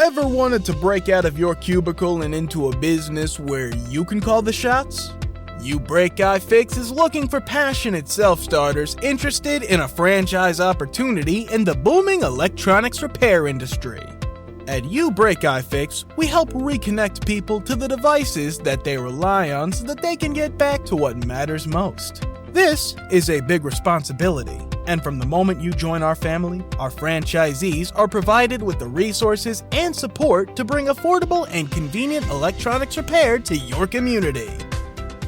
Ever wanted to break out of your cubicle and into a business where you can call the shots? You Break iFix is looking for passionate self-starters interested in a franchise opportunity in the booming electronics repair industry. At You Break iFix, we help reconnect people to the devices that they rely on so that they can get back to what matters most. This is a big responsibility, and from the moment you join our family, our franchisees are provided with the resources and support to bring affordable and convenient electronics repair to your community.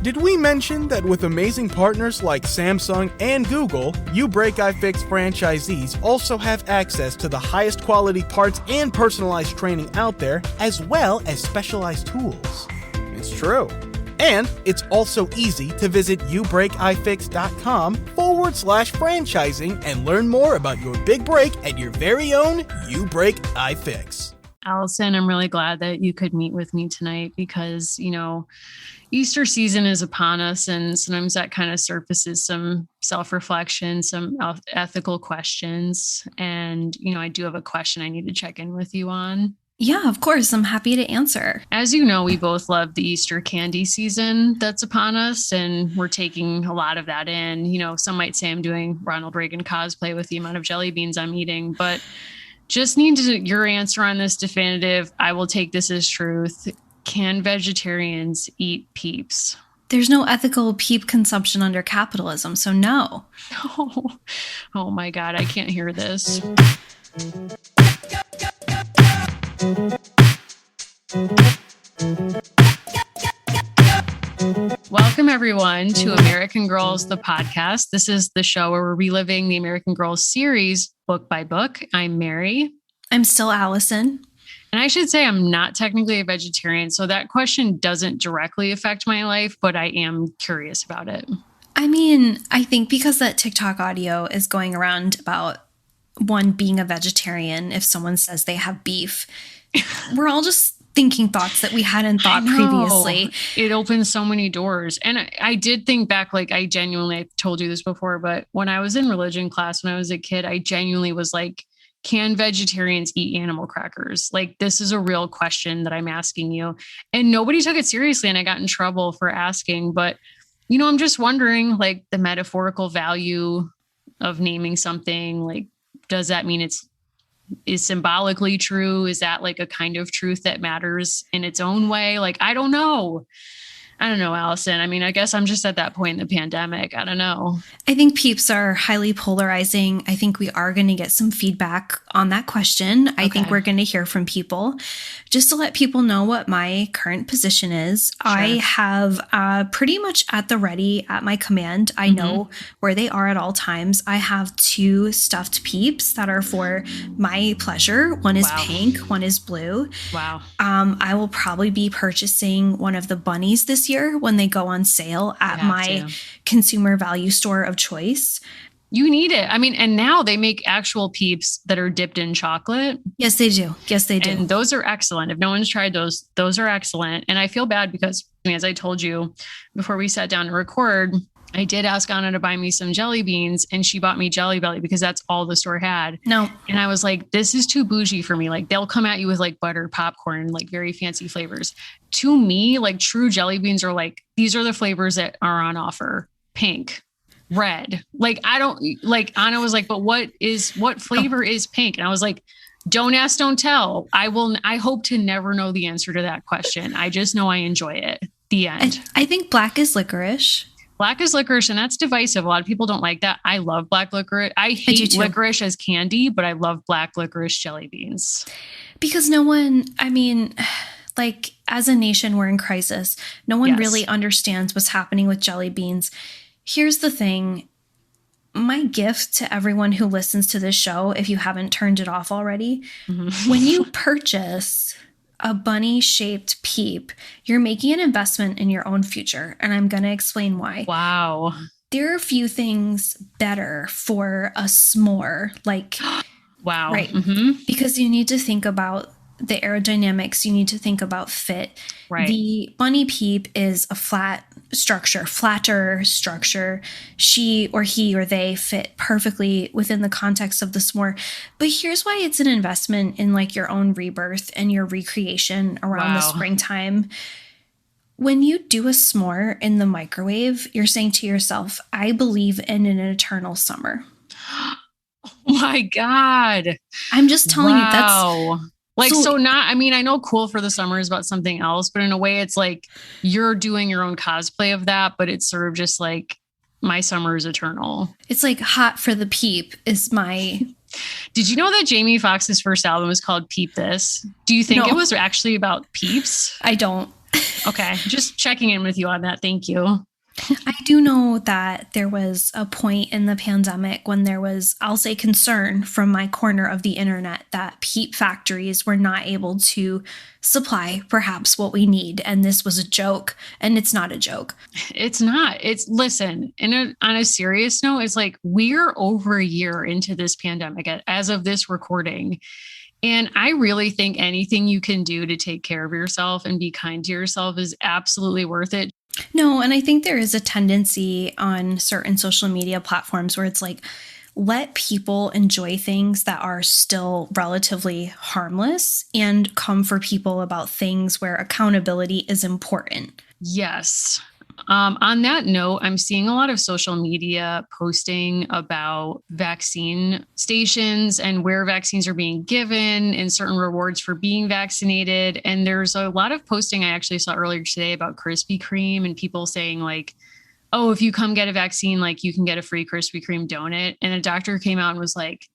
Did we mention that with amazing partners like Samsung and Google, You Break iFix franchisees also have access to the highest quality parts and personalized training out there, as well as specialized tools? It's true. And it's also easy to visit youbreakifix.com/franchising and learn more about your big break at your very own You Break iFix. Allison, I'm really glad that you could meet with me tonight because, Easter season is upon us, and sometimes that kind of surfaces some self-reflection, some ethical questions. And, I do have a question I need to check in with you on. Yeah, of course. I'm happy to answer. As you know, we both love the Easter candy season that's upon us, and we're taking a lot of that in. Some might say I'm doing Ronald Reagan cosplay with the amount of jelly beans I'm eating, but just need your answer on this definitive. I will take this as truth. Can vegetarians eat Peeps? There's no ethical Peep consumption under capitalism, so no. Oh my God, I can't hear this. Welcome, everyone, to American Girls, the podcast. This is the show where we're reliving the American Girls series book by book. I'm Mary. I'm still Allison. And I should say I'm not technically a vegetarian, so that question doesn't directly affect my life, but I am curious about it. I think because that TikTok audio is going around about one being a vegetarian, if someone says they have beef, we're all just thinking thoughts that we hadn't thought previously. It opens so many doors. And I did think back, I told you this before, but when I was in religion class, when I was a kid, I genuinely was like, can vegetarians eat animal crackers? This is a real question that I'm asking you. And nobody took it seriously, and I got in trouble for asking. But, I'm just wondering, the metaphorical value of naming something, does that mean is symbolically true? Is that a kind of truth that matters in its own way? I don't know. Allison. I guess I'm just at that point in the pandemic. I don't know. I think Peeps are highly polarizing. I think we are going to get some feedback on that question. I think we're going to hear from people. Just to let people know what my current position is, sure. I have pretty much at the ready at my command. I know where they are at all times. I have 2 stuffed Peeps that are for my pleasure. One is pink, one is blue. Wow. I will probably be purchasing one of the bunnies this year when they go on sale at my consumer value store of choice. You need it. And now they make actual Peeps that are dipped in chocolate. Yes, they do. And those are excellent. If no one's tried those are excellent. And I feel bad because, as I told you before we sat down to record, I did ask Anna to buy me some jelly beans, and she bought me Jelly Belly because that's all the store had. No. And I was like, this is too bougie for me. They'll come at you with buttered popcorn, very fancy flavors. To me, true jelly beans are these are the flavors that are on offer. Pink, red. I don't Anna was like, but what flavor is pink? And I was like, don't ask, don't tell. I hope to never know the answer to that question. I just know I enjoy it. The end. I think black is licorice. Black is licorice, and that's divisive. A lot of people don't like that. I love black licorice. I hate licorice as candy, but I love black licorice jelly beans. Because no one, as a nation, we're in crisis. No one really understands what's happening with jelly beans. Here's the thing. My gift to everyone who listens to this show, if you haven't turned it off already, when you purchase a bunny-shaped Peep, you're making an investment in your own future, and I'm going to explain why. Wow. There are a few things better for a s'more, wow. Right. Because you need to think about the aerodynamics, you need to think about fit. Right. The bunny Peep is a flat structure, flatter structure. She or he or they fit perfectly within the context of the s'more. But here's why it's an investment in like your own rebirth and your recreation around the springtime. When you do a s'more in the microwave, you're saying to yourself, I believe in an eternal summer. Oh my God. I'm just telling you that's like, so not, I mean, I know cool for the summer is about something else, but in a way it's like you're doing your own cosplay of that, but it's sort of just like my summer is eternal. It's like hot for the peep is my... Did you know that Jamie Foxx's first album is called Peep This? Do you think it was actually about peeps? I don't. Okay. Just checking in with you on that. Thank you. I do know that there was a point in the pandemic when there was, I'll say, concern from my corner of the internet that peep factories were not able to supply perhaps what we need. And this was a joke, and it's not a joke. It's not. It's listen, on a serious note, it's like we're over a year into this pandemic as of this recording. And I really think anything you can do to take care of yourself and be kind to yourself is absolutely worth it. No, and I think there is a tendency on certain social media platforms where it's like, let people enjoy things that are still relatively harmless and come for people about things where accountability is important. Yes. On that note, I'm seeing a lot of social media posting about vaccine stations and where vaccines are being given and certain rewards for being vaccinated. And there's a lot of posting I actually saw earlier today about Krispy Kreme and people saying like, oh, if you come get a vaccine, like you can get a free Krispy Kreme donut. And a doctor came out and was like,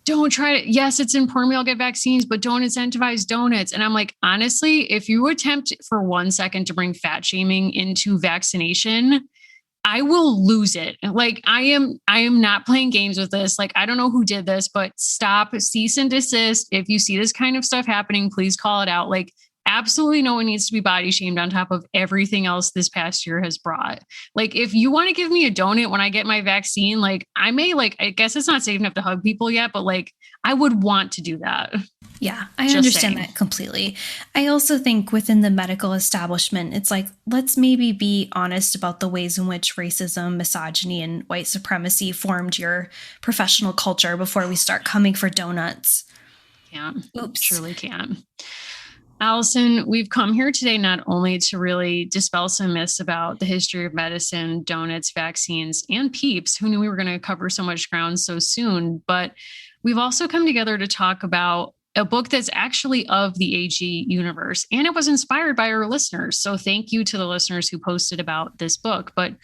don't try it. Yes, it's important we all get vaccines, but don't incentivize donuts. And I'm like, honestly, if you attempt for 1 second to bring fat shaming into vaccination, I will lose it. Like I am not playing games with this. Like, I don't know who did this, but stop, cease and desist. If you see this kind of stuff happening, please call it out. Like, absolutely no one needs to be body shamed on top of everything else this past year has brought. Like, if you want to give me a donut when I get my vaccine, like I guess it's not safe enough to hug people yet, but like I would want to do that. Yeah, I understand that completely. I also think within the medical establishment, it's like, let's maybe be honest about the ways in which racism, misogyny, and white supremacy formed your professional culture before we start coming for donuts. Can't. Oops. Surely can't. Allison, we've come here today not only to really dispel some myths about the history of medicine, donuts, vaccines, and peeps. Who knew we were going to cover so much ground so soon? But we've also come together to talk about a book that's actually of the AG universe, and it was inspired by our listeners. So thank you to the listeners who posted about this book. But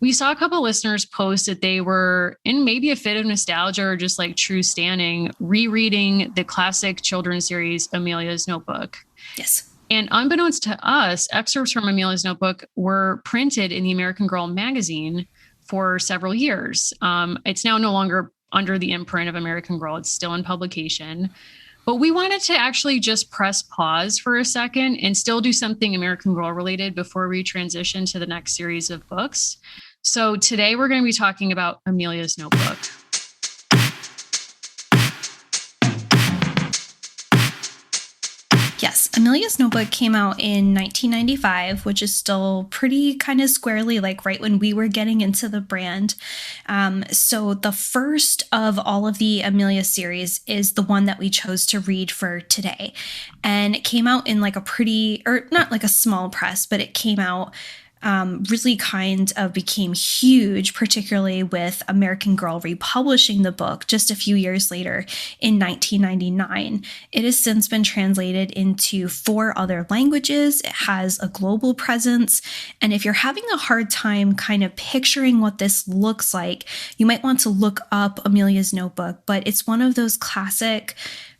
we saw a couple of listeners post that they were in maybe a fit of nostalgia or just like true standing, rereading the classic children's series, Amelia's Notebook. Yes. And unbeknownst to us, excerpts from Amelia's Notebook were printed in the American Girl magazine for several years. It's now no longer under the imprint of American Girl. It's still in publication. But we wanted to actually just press pause for a second and still do something American Girl related before we transition to the next series of books. So today we're going to be talking about Amelia's Notebook. Yes, Amelia's Notebook came out in 1995, which is still pretty kind of squarely like right when we were getting into the brand. So the first of all of the Amelia series is the one that we chose to read for today. And it came out in like a pretty, or not like a small press, but it came out really kind of became huge, particularly with American Girl republishing the book just a few years later in 1999. It has since been translated into 4 other languages. It has a global presence. And if you're having a hard time kind of picturing what this looks like, you might want to look up Amelia's Notebook, but it's one of those classic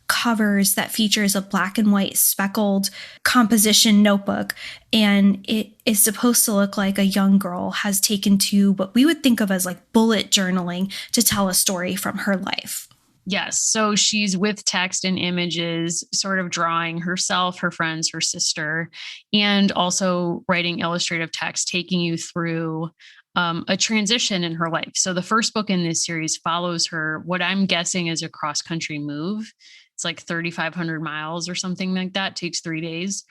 covers that features a black and white speckled composition notebook, and it is supposed to look like a young girl has taken to what we would think of as like bullet journaling to tell a story from her life. Yes. So she's with text and images, sort of drawing herself, her friends, her sister, and also writing illustrative text, taking you through a transition in her life. So the first book in this series follows her, what I'm guessing is a cross-country move. It's like 3,500 miles or something like that. It takes 3 days.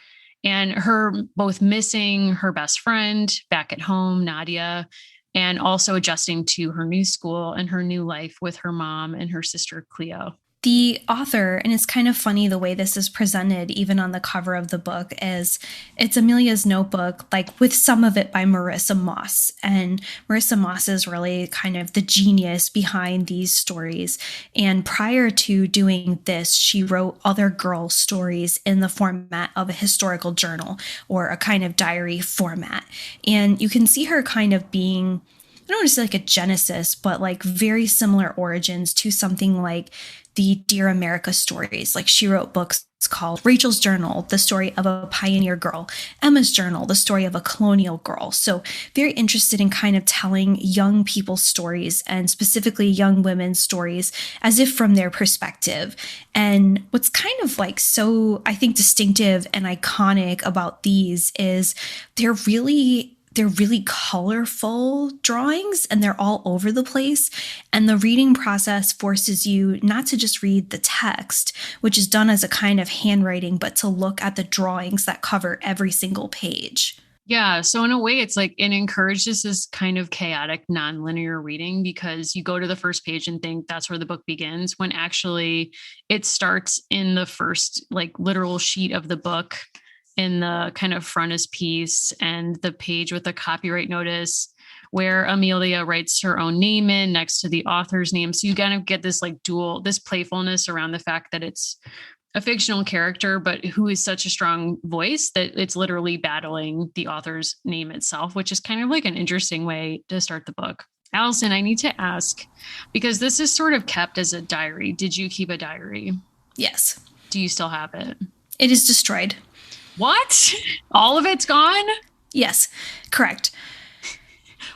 and her both missing her best friend back at home, Nadia, and also adjusting to her new school and her new life with her mom and her sister, Cleo. The author, and it's kind of funny the way this is presented, even on the cover of the book, is it's Amelia's notebook, like with some of it by Marissa Moss. And Marissa Moss is really kind of the genius behind these stories. And prior to doing this, she wrote other girl stories in the format of a historical journal or a kind of diary format. And you can see her kind of being, I don't want to say like a genesis, but like very similar origins to something like the Dear America stories. Like she wrote books called Rachel's Journal, the story of a pioneer girl, Emma's Journal, the story of a colonial girl. So very interested in kind of telling young people's stories and specifically young women's stories as if from their perspective. And what's kind of like so, I think, distinctive and iconic about these is they're really colorful drawings and they're all over the place. And the reading process forces you not to just read the text, which is done as a kind of handwriting, but to look at the drawings that cover every single page. Yeah. So in a way, it's like it encourages this kind of chaotic, nonlinear reading because you go to the first page and think that's where the book begins, when actually it starts in the first like literal sheet of the book, in the kind of frontispiece and the page with the copyright notice where Amelia writes her own name in next to the author's name. So you kind of get this like this playfulness around the fact that it's a fictional character, but who is such a strong voice that it's literally battling the author's name itself, which is kind of like an interesting way to start the book. Allison, I need to ask, because this is sort of kept as a diary. Did you keep a diary? Yes. Do you still have it? It is destroyed. What? All of it's gone? Yes, correct.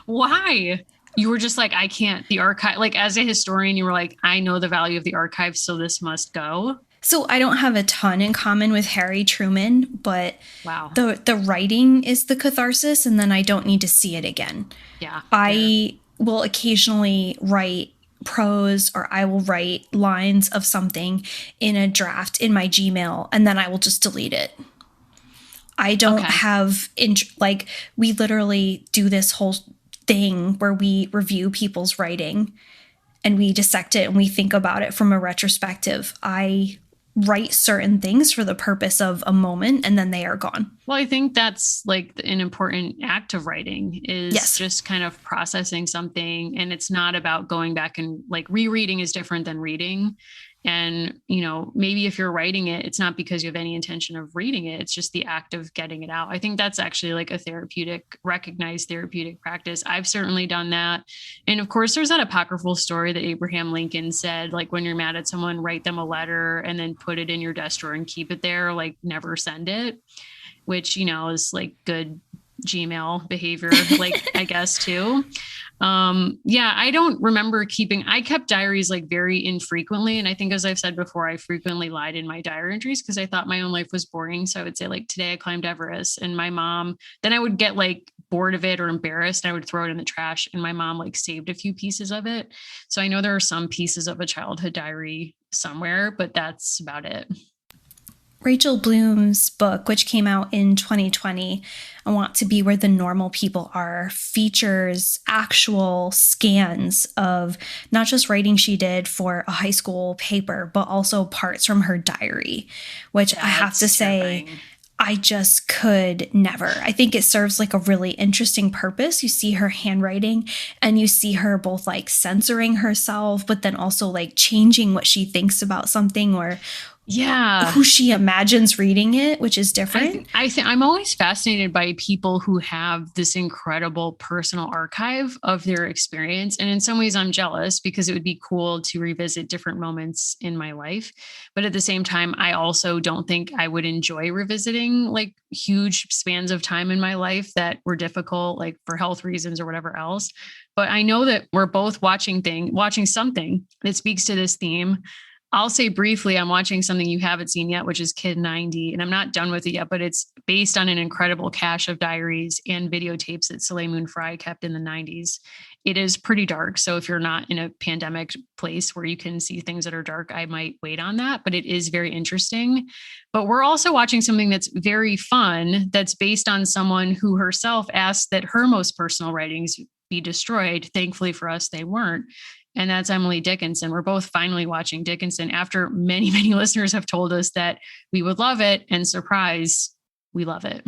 Why? You were just like, I can't, the archive, like as a historian, you were like, I know the value of the archive, so this must go. So I don't have a ton in common with Harry Truman, but wow, the writing is the catharsis, and then I don't need to see it again. Yeah. I will occasionally write prose or I will write lines of something in a draft in my Gmail, and then I will just delete it. I don't have, we literally do this whole thing where we review people's writing and we dissect it and we think about it from a retrospective. I write certain things for the purpose of a moment and then they are gone. Well, I think that's like an important act of writing is just kind of processing something. And it's not about going back and like rereading is different than reading. And, you know, maybe if you're writing it, it's not because you have any intention of reading it. It's just the act of getting it out. I think that's actually like a recognized therapeutic practice. I've certainly done that. And of course, there's that apocryphal story that Abraham Lincoln said, like when you're mad at someone, write them a letter and then put it in your desk drawer and keep it there, like never send it, which, you know, is like good Gmail behavior, like I guess too. I don't remember I kept diaries like very infrequently. And I think, as I've said before, I frequently lied in my diary entries because I thought my own life was boring. So I would say like, today I climbed Everest, and my mom, then I would get like bored of it or embarrassed and I would throw it in the trash, and my mom like saved a few pieces of it. So I know there are some pieces of a childhood diary somewhere, but that's about it. Rachel Bloom's book, which came out in 2020, I Want to Be Where the Normal People Are, features actual scans of not just writing she did for a high school paper, but also parts from her diary, which I have to say, I just could never. I think it serves like a really interesting purpose. You see her handwriting and you see her both like censoring herself, but then also like changing what she thinks about something or who she imagines reading it, which is different. I think I'm always fascinated by people who have this incredible personal archive of their experience. And in some ways I'm jealous because it would be cool to revisit different moments in my life. But at the same time, I also don't think I would enjoy revisiting like huge spans of time in my life that were difficult, like for health reasons or whatever else. But I know that we're both watching something that speaks to this theme. I'll say briefly, I'm watching something you haven't seen yet, which is Kid 90, and I'm not done with it yet, but it's based on an incredible cache of diaries and videotapes that Soleil Moon Frye kept in the 90s. It is pretty dark. So if you're not in a pandemic place where you can see things that are dark, I might wait on that, but it is very interesting. But we're also watching something that's very fun, that's based on someone who herself asked that her most personal writings be destroyed. Thankfully for us, they weren't. And that's Emily Dickinson. We're both finally watching Dickinson after many, many listeners have told us that we would love it, and surprise, we love it.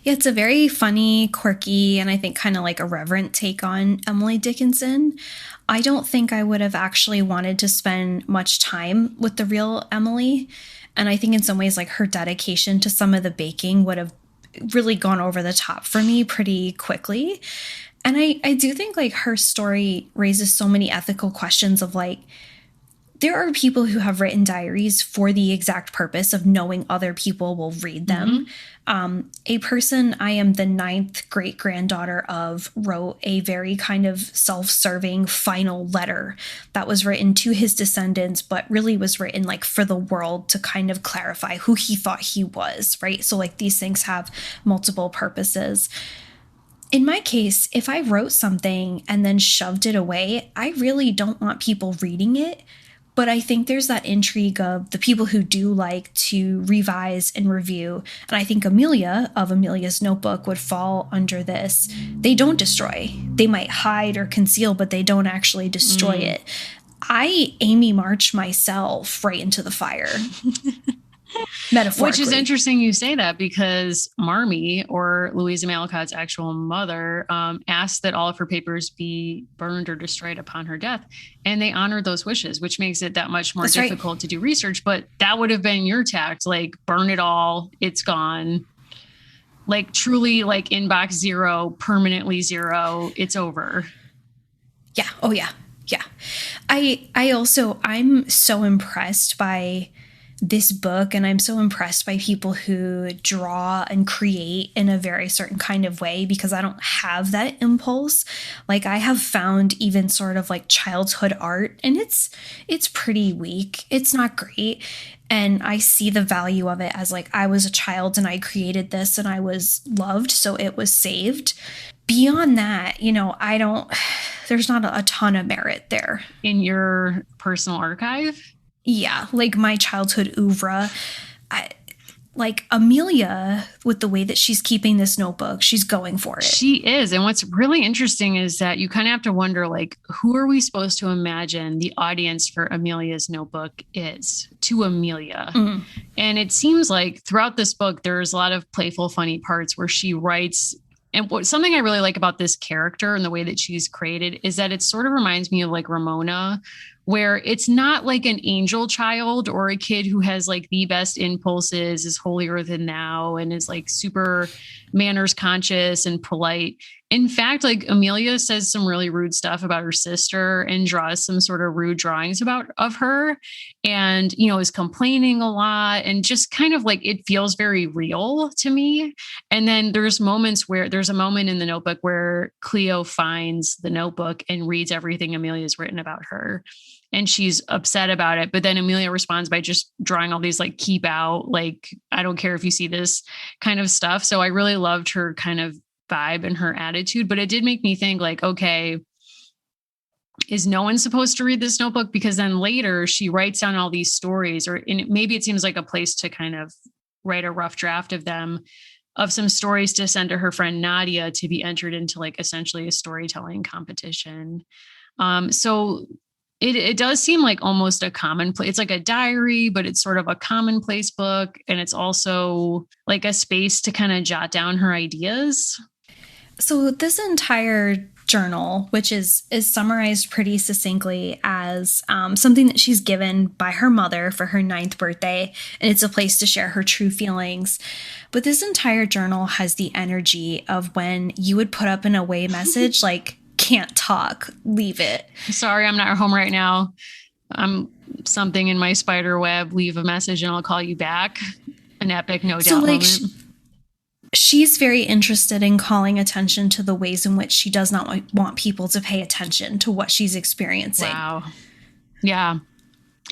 Yeah, it's a very funny, quirky, and I think kind of like irreverent take on Emily Dickinson. I don't think I would have actually wanted to spend much time with the real Emily. And I think in some ways, like, her dedication to some of the baking would have really gone over the top for me pretty quickly. And I do think, like, her story raises so many ethical questions of, like, there are people who have written diaries for the exact purpose of knowing other people will read them. A person I am the 9th great-granddaughter of wrote a very kind of self-serving final letter that was written to his descendants, but really was written, like, for the world to kind of clarify who he thought he was, right? So, like, these things have multiple purposes. In my case, if I wrote something and then shoved it away, I really don't want people reading it. But I think there's that intrigue of the people who do like to revise and review. And I think Amelia of Amelia's Notebook would fall under this. They don't destroy. They might hide or conceal, but they don't actually destroy it. I Amy March myself right into the fire. Metaphorically. Which is interesting you say that, because Marmee, or Louisa May Alcott's actual mother, asked that all of her papers be burned or destroyed upon her death. And they honored those wishes, which makes it that much more difficult to do research. But that would have been your tact, like, burn it all, it's gone. Like, truly, like, inbox zero, permanently zero, it's over. Yeah. Oh, yeah. Yeah. I'm so impressed by this book, and I'm so impressed by people who draw and create in a very certain kind of way, because I don't have that impulse. Like, I have found even sort of like childhood art, and it's pretty weak. It's not great. And I see the value of it as, like, I was a child and I created this and I was loved, so it was saved. Beyond that, you know, there's not a ton of merit there. In your personal archive? Yeah, like my childhood oeuvre. Like Amelia, with the way that she's keeping this notebook, she's going for it. She is. And what's really interesting is that you kind of have to wonder, like, who are we supposed to imagine the audience for Amelia's Notebook is to Amelia? Mm-hmm. And it seems like throughout this book, there's a lot of playful, funny parts where she writes. And something I really like about this character and the way that she's created is that it sort of reminds me of, like, Ramona, where it's not like an angel child or a kid who has, like, the best impulses, is holier than thou, and is, like, super manners conscious and polite. In fact, like, Amelia says some really rude stuff about her sister and draws some sort of rude drawings of her, and, you know, is complaining a lot, and just kind of, like, it feels very real to me. And then there's a moment in the notebook where Cleo finds the notebook and reads everything Amelia's written about her. And she's upset about it. But then Amelia responds by just drawing all these, like, keep out, like, I don't care if you see this kind of stuff. So I really loved her kind of vibe and her attitude. But it did make me think, like, okay, is no one supposed to read this notebook? Because then later she writes down all these stories, maybe it seems like a place to kind of write a rough draft of them, of some stories to send to her friend Nadia to be entered into, like, essentially a storytelling competition. So it does seem like almost a commonplace. It's like a diary, but it's sort of a commonplace book. And it's also like a space to kind of jot down her ideas. So this entire journal, which is summarized pretty succinctly as something that she's given by her mother for her 9th birthday, and it's a place to share her true feelings. But this entire journal has the energy of when you would put up an away message like, can't talk, leave it. Sorry, I'm not home right now. I'm something in my spider web, leave a message and I'll call you back. An epic no doubt moment. She's very interested in calling attention to the ways in which she does not want people to pay attention to what she's experiencing. Wow. Yeah.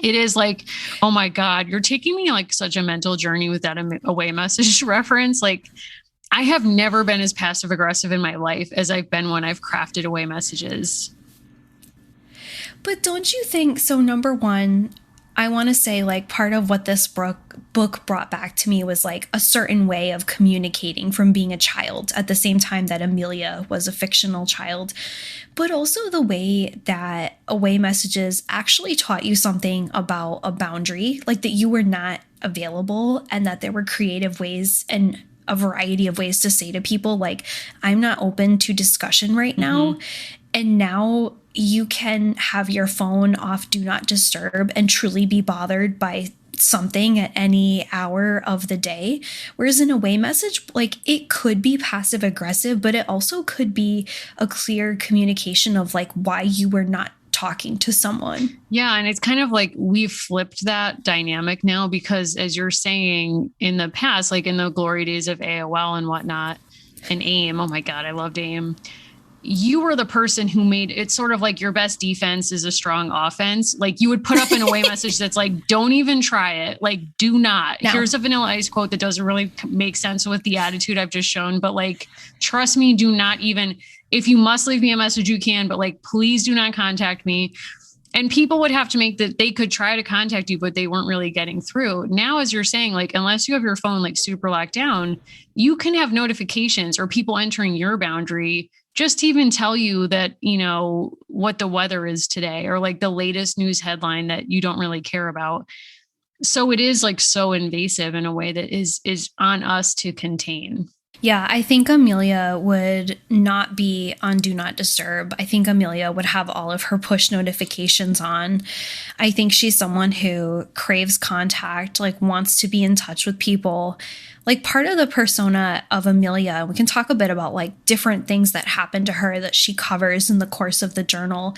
It is like, oh my God, you're taking me like such a mental journey with that away message reference. Like, I have never been as passive aggressive in my life as I've been when I've crafted away messages. But don't you think, so number one, I want to say like part of what this book brought back to me was like a certain way of communicating from being a child at the same time that Amelia was a fictional child, but also the way that away messages actually taught you something about a boundary, like that you were not available and that there were creative ways and a variety of ways to say to people like, I'm not open to discussion right now. Mm-hmm. And now you can have your phone off do not disturb and truly be bothered by something at any hour of the day. Whereas an away message, like it could be passive aggressive, but it also could be a clear communication of like why you were not talking to someone. Yeah. And it's kind of like we've flipped that dynamic now because as you're saying in the past, like in the glory days of AOL and whatnot and AIM, oh my God, I loved AIM. You were the person who made it sort of like your best defense is a strong offense. Like you would put up an away message that's like, don't even try it. Like, do not. No. Here's a Vanilla Ice quote that doesn't really make sense with the attitude I've just shown. But like, trust me, do not even, if you must leave me a message, you can, but like, please do not contact me. And people would have to make that they could try to contact you, but they weren't really getting through. Now, as you're saying, like, unless you have your phone like super locked down, you can have notifications or people entering your boundary just to even tell you that, you know, what the weather is today or like the latest news headline that you don't really care about. So it is like so invasive in a way that is on us to contain. Yeah, I think Amelia would not be on Do Not Disturb. I think Amelia would have all of her push notifications on. I think she's someone who craves contact, like wants to be in touch with people. Like part of the persona of Amelia, we can talk a bit about like different things that happened to her that she covers in the course of the journal.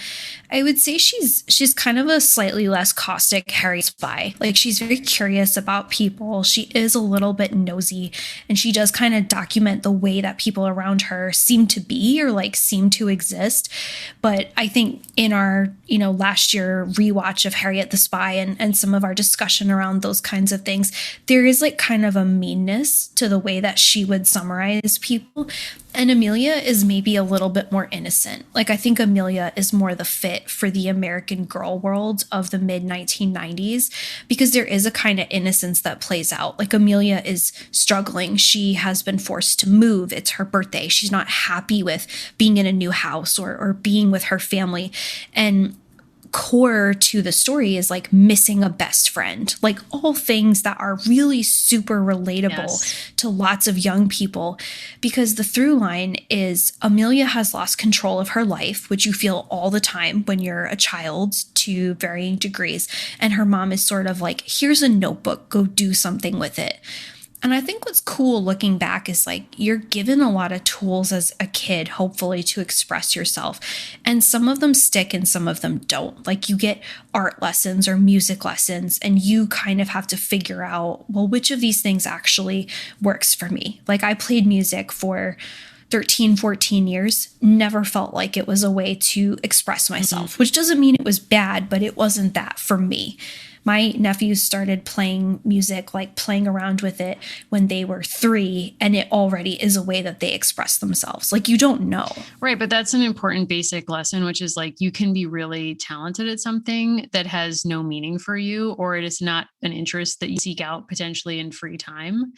I would say she's kind of a slightly less caustic Harriet spy. Like she's very curious about people. She is a little bit nosy and she does kind of document the way that people around her seem to be or like seem to exist. But I think in our, last year rewatch of Harriet the Spy and some of our discussion around those kinds of things, there is like kind of a meanness to the way that she would summarize people. And Amelia is maybe a little bit more innocent. Like I think Amelia is more the fit for the American girl world of the mid 1990s because there is a kind of innocence that plays out. Like Amelia is struggling. She has been forced to move. It's her birthday. She's not happy with being in a new house or being with her family. And core to the story is like missing a best friend, like all things that are really super relatable to lots of young people, because the through line is Amelia has lost control of her life, which you feel all the time when you're a child to varying degrees. And her mom is sort of like, here's a notebook, go do something with it. And I think what's cool looking back is like you're given a lot of tools as a kid, hopefully, to express yourself. And some of them stick and some of them don't. Like you get art lessons or music lessons and you kind of have to figure out, well, which of these things actually works for me? Like I played music for 13, 14 years, never felt like it was a way to express myself, which doesn't mean it was bad, but it wasn't that for me. My nephews started playing music, like playing around with it when they were 3, and it already is a way that they express themselves. Like you don't know. Right. But that's an important basic lesson, which is like you can be really talented at something that has no meaning for you, or it is not an interest that you seek out potentially in free time.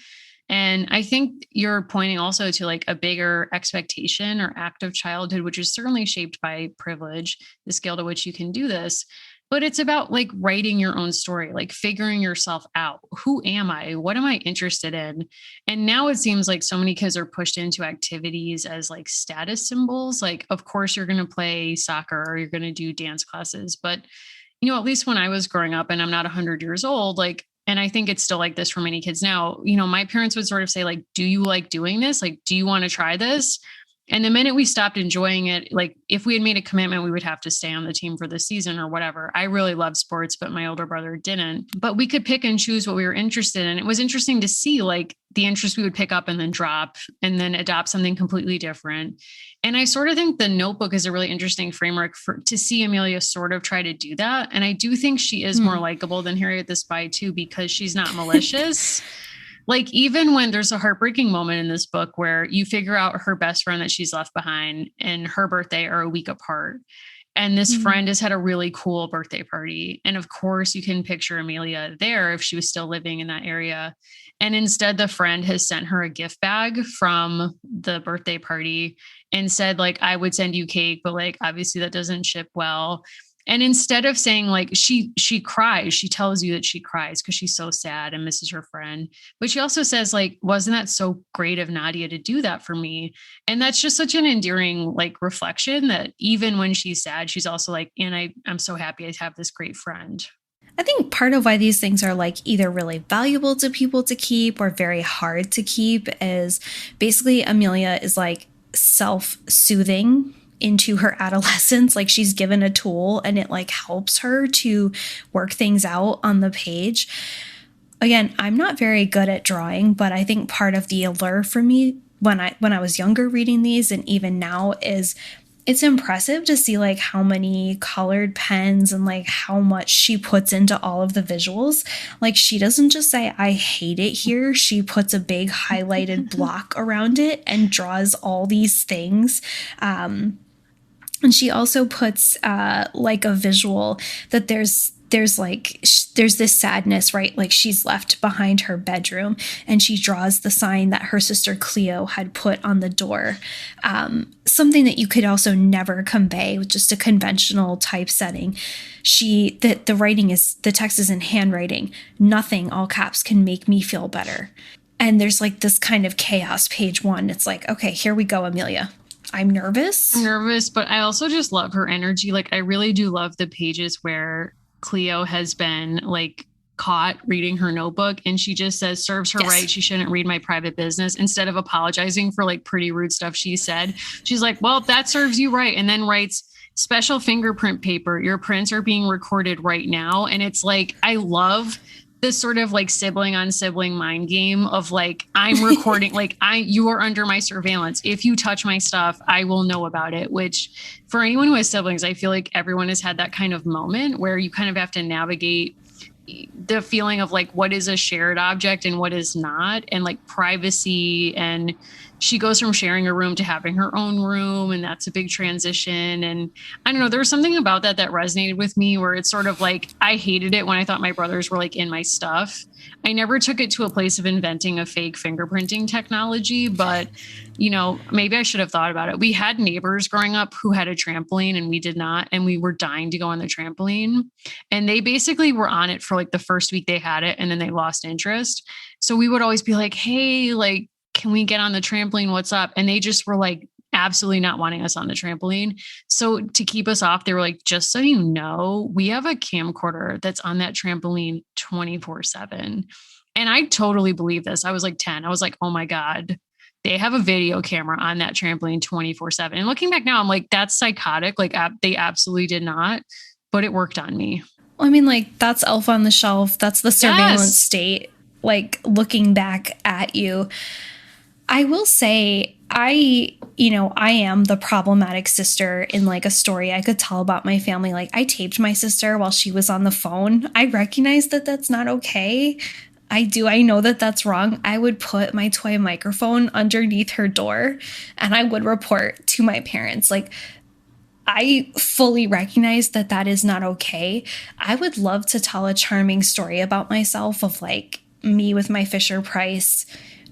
And I think you're pointing also to like a bigger expectation or act of childhood, which is certainly shaped by privilege, the scale to which you can do this. But it's about like writing your own story, like figuring yourself out. Who am I? What am I interested in? And now it seems like so many kids are pushed into activities as like status symbols. Like, of course, you're going to play soccer or you're going to do dance classes. But, at least when I was growing up, and I'm not 100 years old, like, and I think it's still like this for many kids now, my parents would sort of say like, do you like doing this? Like, do you want to try this? And the minute we stopped enjoying it, like if we had made a commitment, we would have to stay on the team for the season or whatever. I really love sports, but my older brother didn't. But we could pick and choose what we were interested in. It was interesting to see like the interest we would pick up and then drop and then adopt something completely different. And I sort of think the Notebook is a really interesting framework to see Amelia sort of try to do that. And I do think she is more likable than Harriet the Spy too, because she's not malicious. Like even when there's a heartbreaking moment in this book where you figure out her best friend that she's left behind and her birthday are a week apart. And this friend has had a really cool birthday party. And of course you can picture Amelia there if she was still living in that area. And instead the friend has sent her a gift bag from the birthday party and said like, I would send you cake, but like, obviously that doesn't ship well. And instead of saying like she cries, she tells you that she cries because she's so sad and misses her friend. But she also says like, wasn't that so great of Nadia to do that for me? And that's just such an endearing like reflection that even when she's sad, she's also like, and I'm so happy I have this great friend. I think part of why these things are like either really valuable to people to keep or very hard to keep is basically Amelia is like self-soothing into her adolescence. Like she's given a tool and it like helps her to work things out on the page. Again, I'm not very good at drawing, but I think part of the allure for me when I was younger reading these and even now is it's impressive to see like how many colored pens and like how much she puts into all of the visuals. Like she doesn't just say, I hate it here. She puts a big highlighted block around it and draws all these things. And she also puts like a visual that there's this sadness, right? Like she's left behind her bedroom and she draws the sign that her sister Cleo had put on the door. Something that you could also never convey with just a conventional typesetting. The writing is, the text is in handwriting. Nothing, all caps, can make me feel better. And there's like this kind of chaos page one. It's like, okay, here we go, Amelia. I'm nervous, but I also just love her energy. Like I really do love the pages where Cleo has been like caught reading her notebook and she just says, serves her right. She shouldn't read my private business. Instead of apologizing for like pretty rude stuff she said, she's like, well, that serves you right. And then writes special fingerprint paper. Your prints are being recorded right now. And it's like, I love this sort of like sibling on sibling mind game of like, I'm recording, like you are under my surveillance. If you touch my stuff, I will know about it, which for anyone who has siblings, I feel like everyone has had that kind of moment where you kind of have to navigate the feeling of like, what is a shared object and what is not, and like privacy. And she goes from sharing a room to having her own room. And that's a big transition. And I don't know, there was something about that resonated with me where it's sort of like, I hated it when I thought my brothers were like in my stuff. I never took it to a place of inventing a fake fingerprinting technology, but you know, maybe I should have thought about it. We had neighbors growing up who had a trampoline and we did not. And we were dying to go on the trampoline. And they basically were on it for like the first week they had it and then they lost interest. So we would always be like, hey, like, can we get on the trampoline? What's up? And they just were like, absolutely not wanting us on the trampoline. So to keep us off, they were like, just so you know, we have a camcorder that's on that trampoline 24/7. And I totally believe this. I was like 10. I was like, oh my God, they have a video camera on that trampoline 24/7. And looking back now, I'm like, that's psychotic. Like they absolutely did not, but it worked on me. Well, I mean, like that's Elf on the Shelf. That's the surveillance state. Like looking back at you, I will say I am the problematic sister in like a story I could tell about my family. Like I taped my sister while she was on the phone. I recognize that that's not okay. I know that that's wrong. I would put my toy microphone underneath her door and I would report to my parents. Like I fully recognize that that is not okay. I would love to tell a charming story about myself of like me with my Fisher-Price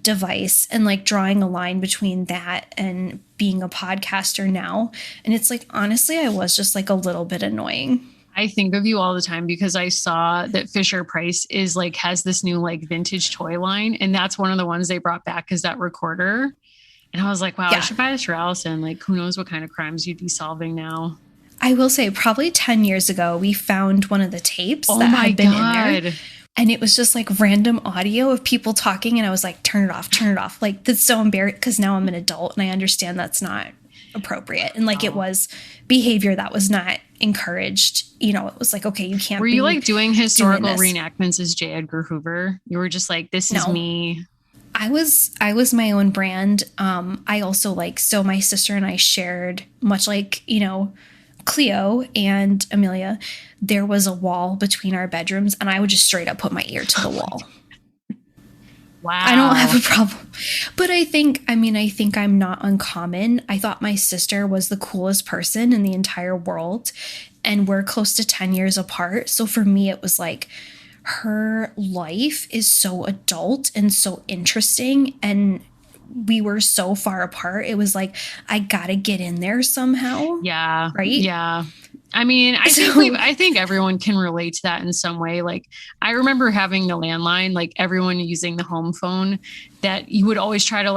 device and like drawing a line between that and being a podcaster now. And it's like, honestly, I was just like a little bit annoying. I think of you all the time because I saw that Fisher-Price is like, has this new like vintage toy line. And that's one of the ones they brought back is that recorder. And I was like, wow, I should buy this for Allison. Like, who knows what kind of crimes you'd be solving now. I will say probably 10 years ago, we found one of the tapes that had been in there. And it was just like random audio of people talking. And I was like, turn it off, turn it off. Like, that's so embarrassing because now I'm an adult and I understand that's not appropriate. And like, it was behavior that was not encouraged. You know, it was like, okay, you can't. Were you like doing historical reenactments as J. Edgar Hoover? You were just like, this is me. I was my own brand. I also so my sister and I shared, much like, you know, Cleo and Amelia, there was a wall between our bedrooms and I would just straight up put my ear to the wall. Wow. I don't have a problem. But I think I'm not uncommon. I thought my sister was the coolest person in the entire world, and we're close to 10 years apart. So for me, it was like, her life is so adult and so interesting, and we were so far apart. It was like, I gotta get in there somehow. Yeah. Right. Yeah. I mean, I think everyone can relate to that in some way. Like, I remember having the landline, like everyone using the home phone, that you would always try to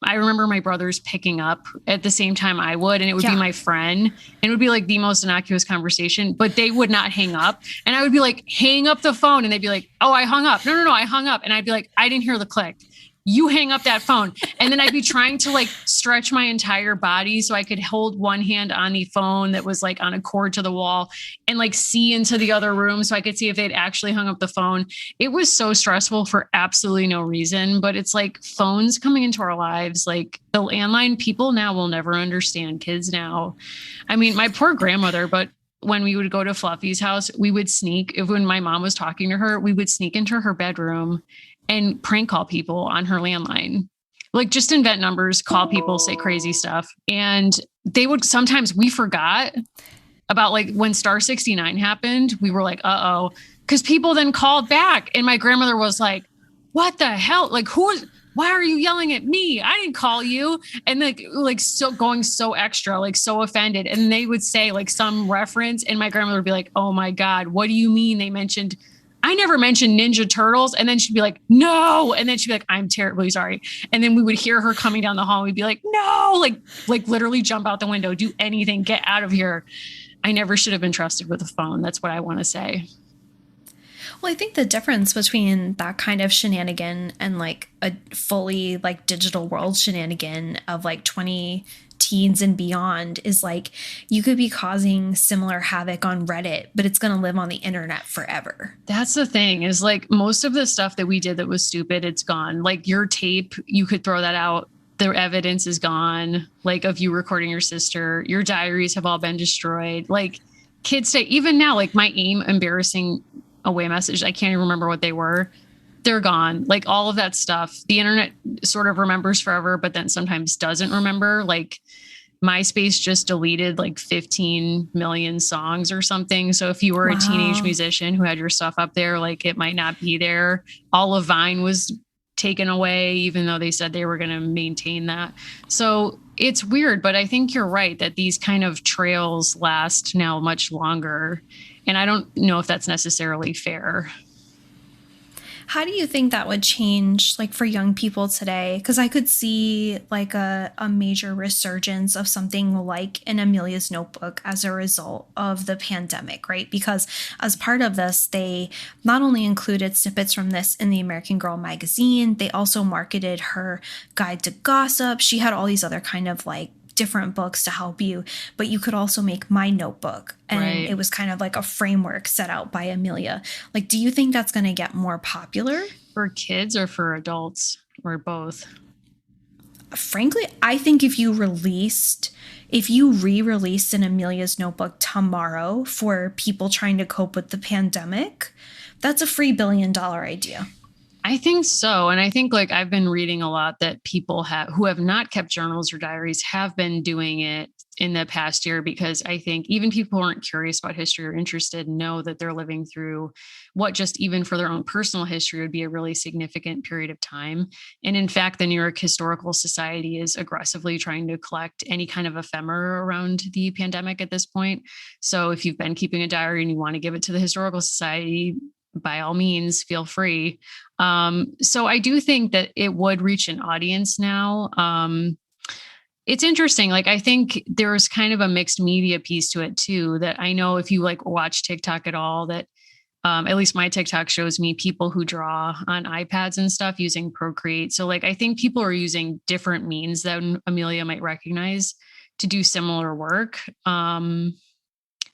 I remember my brothers picking up at the same time I would, and it would be my friend, and it would be like the most innocuous conversation, but they would not hang up. And I would be like, hang up the phone. And they'd be like, oh, I hung up. No, I hung up. And I'd be like, I didn't hear the click. You hang up that phone. And then I'd be trying to stretch my entire body so I could hold one hand on the phone that was on a cord to the wall and see into the other room so I could see if they'd actually hung up the phone. It was so stressful for absolutely no reason, but it's phones coming into our lives, the landline. People now will never understand, kids now. I mean, my poor grandmother, but when we would go to Fluffy's house, we would sneak, when my mom was talking to her, we would sneak into her bedroom and prank call people on her landline, just invent numbers, call people, say crazy stuff. And they would, sometimes we forgot about when Star 69 happened, we were like, uh-oh, because people then called back. And my grandmother was like, what the hell? Why are you yelling at me? I didn't call you. And so going so extra, so offended. And they would say some reference, and my grandmother would be like, oh my God, what do you mean I never mentioned Ninja Turtles. And then she'd be like, no. And then she'd be like, I'm terribly sorry. And then we would hear her coming down the hall. And we'd be like, no, literally jump out the window, do anything, get out of here. I never should have been trusted with a phone. That's what I want to say. Well, I think the difference between that kind of shenanigan and a fully digital world shenanigan of 20 teens and beyond is you could be causing similar havoc on Reddit, but it's going to live on the internet forever. That's the thing is most of the stuff that we did that was stupid, it's gone. Your tape, you could throw that out. The evidence is gone. Of you recording your sister, your diaries have all been destroyed. Kids say, even now, my AIM embarrassing away message, I can't even remember what they were. They're gone. All of that stuff, the internet sort of remembers forever, but then sometimes doesn't remember. MySpace just deleted 15 million songs or something. So if you were a teenage musician who had your stuff up there, it might not be there. All of Vine was taken away, even though they said they were going to maintain that. So it's weird, but I think you're right that these kind of trails last now much longer. And I don't know if that's necessarily fair. How do you think that would change, for young people today? Because I could see a major resurgence of something like an Amelia's Notebook as a result of the pandemic, right? Because as part of this, they not only included snippets from this in the American Girl magazine, they also marketed her guide to gossip. She had all these other kind of different books to help you, but you could also make My Notebook. And It was kind of a framework set out by Amelia. Do you think that's going to get more popular? For kids or for adults or both? Frankly, I think if you re-released an Amelia's Notebook tomorrow for people trying to cope with the pandemic, that's a free $1 billion idea. I think so. And I think I've been reading a lot that people who have not kept journals or diaries have been doing it in the past year, because I think even people who aren't curious about history or interested know that they're living through what just even for their own personal history would be a really significant period of time. And in fact, the New York Historical Society is aggressively trying to collect any kind of ephemera around the pandemic at this point. So if you've been keeping a diary and you want to give it to the Historical Society, by all means, feel free. So I do think that it would reach an audience now. It's interesting. I think there's kind of a mixed media piece to it too, that I know if you watch TikTok at all, that At least my TikTok shows me people who draw on iPads and stuff using Procreate. So like, I think people are using different means that Amelia might recognize to do similar work.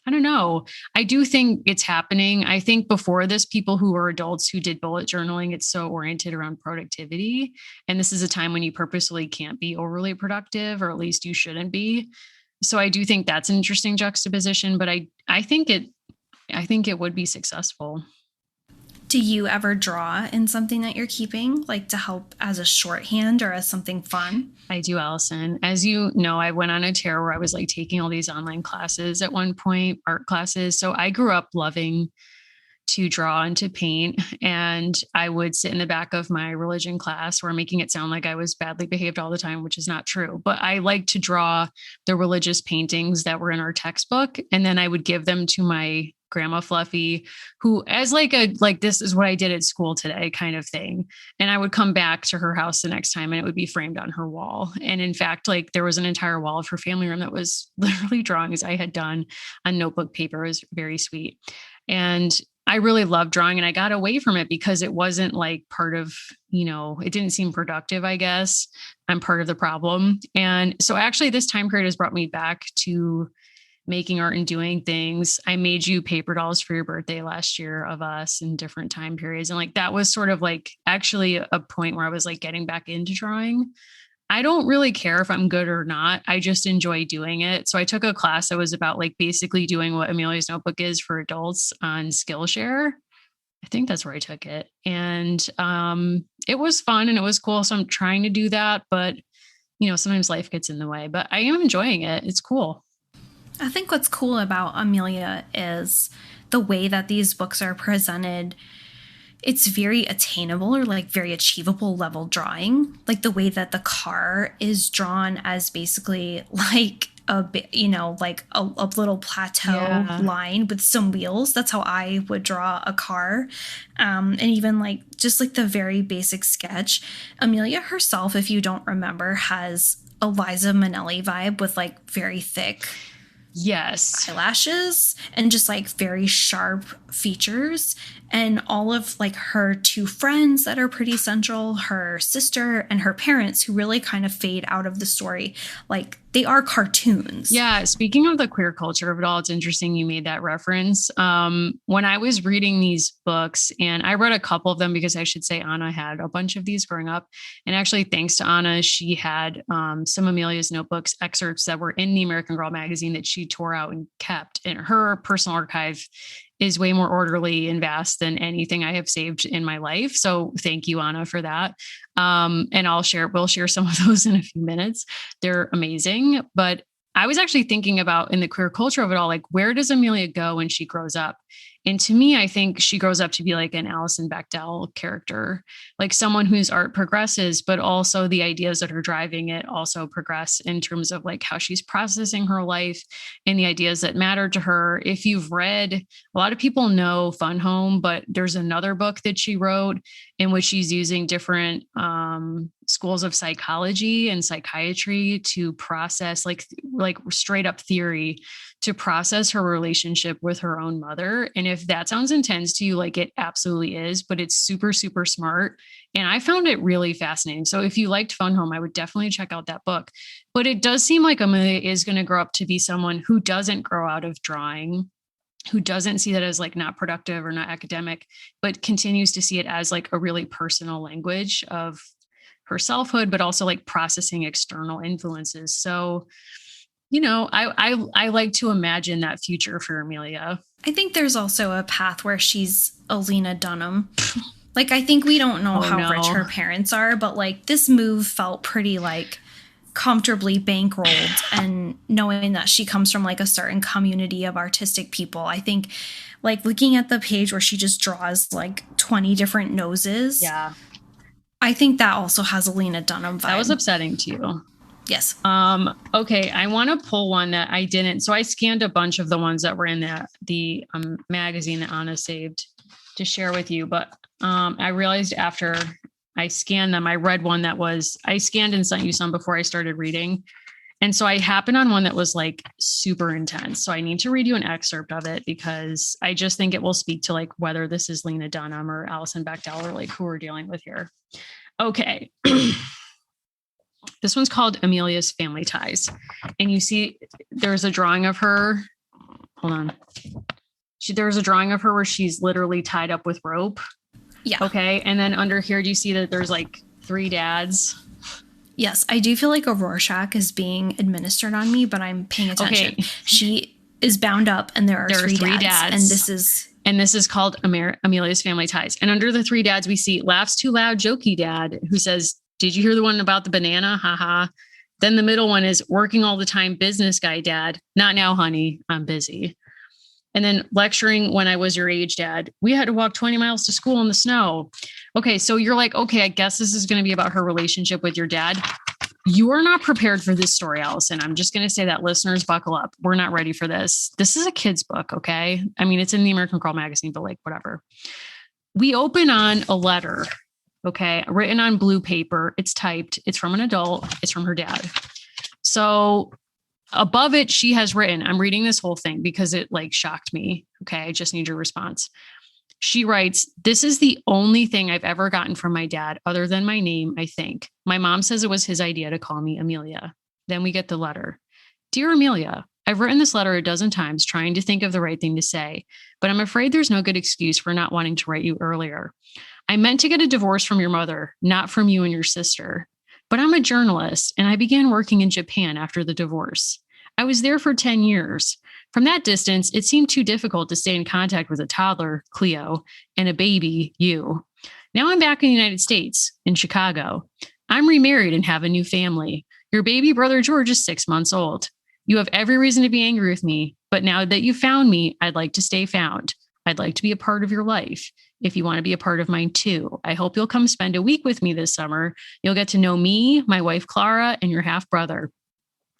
I don't know. I do think it's happening. I think before this, people who were adults who did bullet journaling, it's so oriented around productivity. And this is a time when you purposely can't be overly productive, or at least you shouldn't be. So I do think that's an interesting juxtaposition, but I think it would be successful. Do you ever draw in something that you're keeping, like to help as a shorthand or as something fun? I do, Allison. As you know, I went on a tear where I was like taking all these online classes at one point, art classes. So I grew up loving to draw and to paint. And I would sit in the back of my religion class where I'm making it sound like I was badly behaved all the time, which is not true. But I like to draw the religious paintings that were in our textbook. And then I would give them to my Grandma Fluffy, who as like this is what I did at school today kind of thing. And I would come back to her house the next time and it would be framed on her wall. And in fact, like there was an entire wall of her family room that was literally drawings I had done on notebook paper. It was very sweet. And I really loved drawing, and I got away from it because it wasn't like part of, it didn't seem productive, I guess. I'm part of the problem. And so actually this time period has brought me back to making art and doing things. I made you paper dolls for your birthday last year of us in different time periods. And like, that was sort of like actually a point where I was like getting back into drawing. I don't really care if I'm good or not. I just enjoy doing it. So I took a class that was about like basically doing what Amelia's Notebook is for adults on Skillshare. I think that's where I took it. And it was fun and it was cool. So I'm trying to do that, but sometimes life gets in the way, but I am enjoying it. It's cool. I think what's cool about Amelia is the way that these books are presented. It's very attainable, or like very achievable level drawing. Like the way that the car is drawn as basically like like a little plateau line with some wheels. That's how I would draw a car. And even like just like the very basic sketch. Amelia herself, if you don't remember, has a Liza Minnelli vibe with like very thick eyelashes and just like very sharp features, and all of like her two friends that are pretty central, her sister and her parents, who really kind of fade out of the story. Like they are cartoons. Yeah. Speaking of the queer culture of it all, it's interesting you made that reference. When I was reading these books, and I read a couple of them because I should say Anna had a bunch of these growing up. And actually, thanks to Anna, she had some Amelia's Notebooks excerpts that were in the American Girl magazine that she tore out and kept. And her personal archive is way more orderly and vast than anything I have saved in my life. So thank you, Anna, for that. And we'll share some of those in a few minutes. They're amazing. But I was actually thinking about, in the queer culture of it all, like, where does Amelia go when she grows up? And to me, I think she grows up to be like an Alison Bechdel character, like someone whose art progresses, but also the ideas that are driving it also progress in terms of like how she's processing her life and the ideas that matter to her. If you've read, a lot of people know Fun Home, but there's another book that she wrote in which she's using different schools of psychology and psychiatry to process like straight up theory to process her relationship with her own mother. And if that sounds intense to you, like it absolutely is, but it's super, super smart. And I found it really fascinating. So if you liked Fun Home, I would definitely check out that book. But it does seem like Amelia is going to grow up to be someone who doesn't grow out of drawing, who doesn't see that as like not productive or not academic, but continues to see it as like a really personal language of her selfhood, but also like processing external influences. So, I like to imagine that future for Amelia. I think there's also a path where she's a Lena Dunham. Like, I think we don't know how rich her parents are, but like this move felt pretty like comfortably bankrolled, and knowing that she comes from like a certain community of artistic people. I think like looking at the page where she just draws like 20 different noses. Yeah. I think that also has a Lena Dunham vibe. That was upsetting to you. Yes. Okay. I want to pull one that I didn't. So I scanned a bunch of the ones that were in the magazine that Anna saved to share with you. But I realized after I scanned them, I read one that I scanned and sent you some before I started reading. And so I happened on one that was like super intense. So I need to read you an excerpt of it because I just think it will speak to like whether this is Lena Dunham or Alison Bechdel or like who we're dealing with here. Okay. This one's called Amelia's Family Ties. And you see there's a drawing of her. Hold on. There's a drawing of her where she's literally tied up with rope. Yeah. Okay. And then under here, do you see that there's like 3 dads? Yes, I do feel like a Rorschach is being administered on me, but I'm paying attention. Okay. She is bound up and there are three dads. And this is called Amelia's Family Ties. And under the 3 dads, we see laughs too loud, jokey dad who says, did you hear the one about the banana? Haha. Then the middle one is working all the time, business guy dad. Not now, honey. I'm busy. And then lecturing when I was your age, dad. We had to walk 20 miles to school in the snow. Okay, so you're like, okay, I guess this is going to be about her relationship with your dad. You are not prepared for this story, Allison. I'm just going to say that, listeners, buckle up. We're not ready for this. This is a kid's book, okay? I mean, it's in the American Girl magazine, but like, whatever. We open on a letter, okay, written on blue paper. It's typed. It's from an adult. It's from her dad. So above it, she has written, I'm reading this whole thing because it like shocked me. Okay. I just need your response. She writes, this is the only thing I've ever gotten from my dad other than my name, I think. My mom says it was his idea to call me Amelia. Then we get the letter. Dear Amelia, I've written this letter a dozen times trying to think of the right thing to say, but I'm afraid there's no good excuse for not wanting to write you earlier. I meant to get a divorce from your mother, not from you and your sister. But I'm a journalist and I began working in Japan after the divorce. I was there for 10 years. From that distance, it seemed too difficult to stay in contact with a toddler, Cleo, and a baby, you. Now I'm back in the United States, in Chicago. I'm remarried and have a new family. Your baby brother, George, is 6 months old. You have every reason to be angry with me, but now that you found me, I'd like to stay found. I'd like to be a part of your life. If you want to be a part of mine too, I hope you'll come spend a week with me this summer. You'll get to know me, my wife, Clara, and your half brother.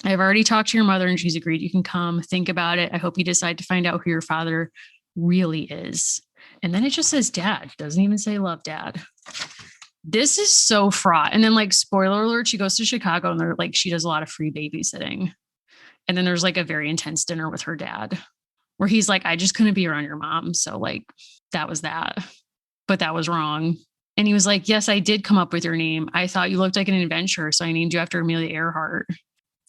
I've already talked to your mother and she's agreed you can come. Think about it. I hope you decide to find out who your father really is. And then it just says dad. Doesn't even say love, dad. This is so fraught. And then like, spoiler alert, she goes to Chicago and they're like, she does a lot of free babysitting. And then there's like a very intense dinner with her dad where he's like, I just couldn't be around your mom. So like, that was that. But that was wrong. And he was like, yes, I did come up with your name. I thought you looked like an adventurer. So I named you after Amelia Earhart.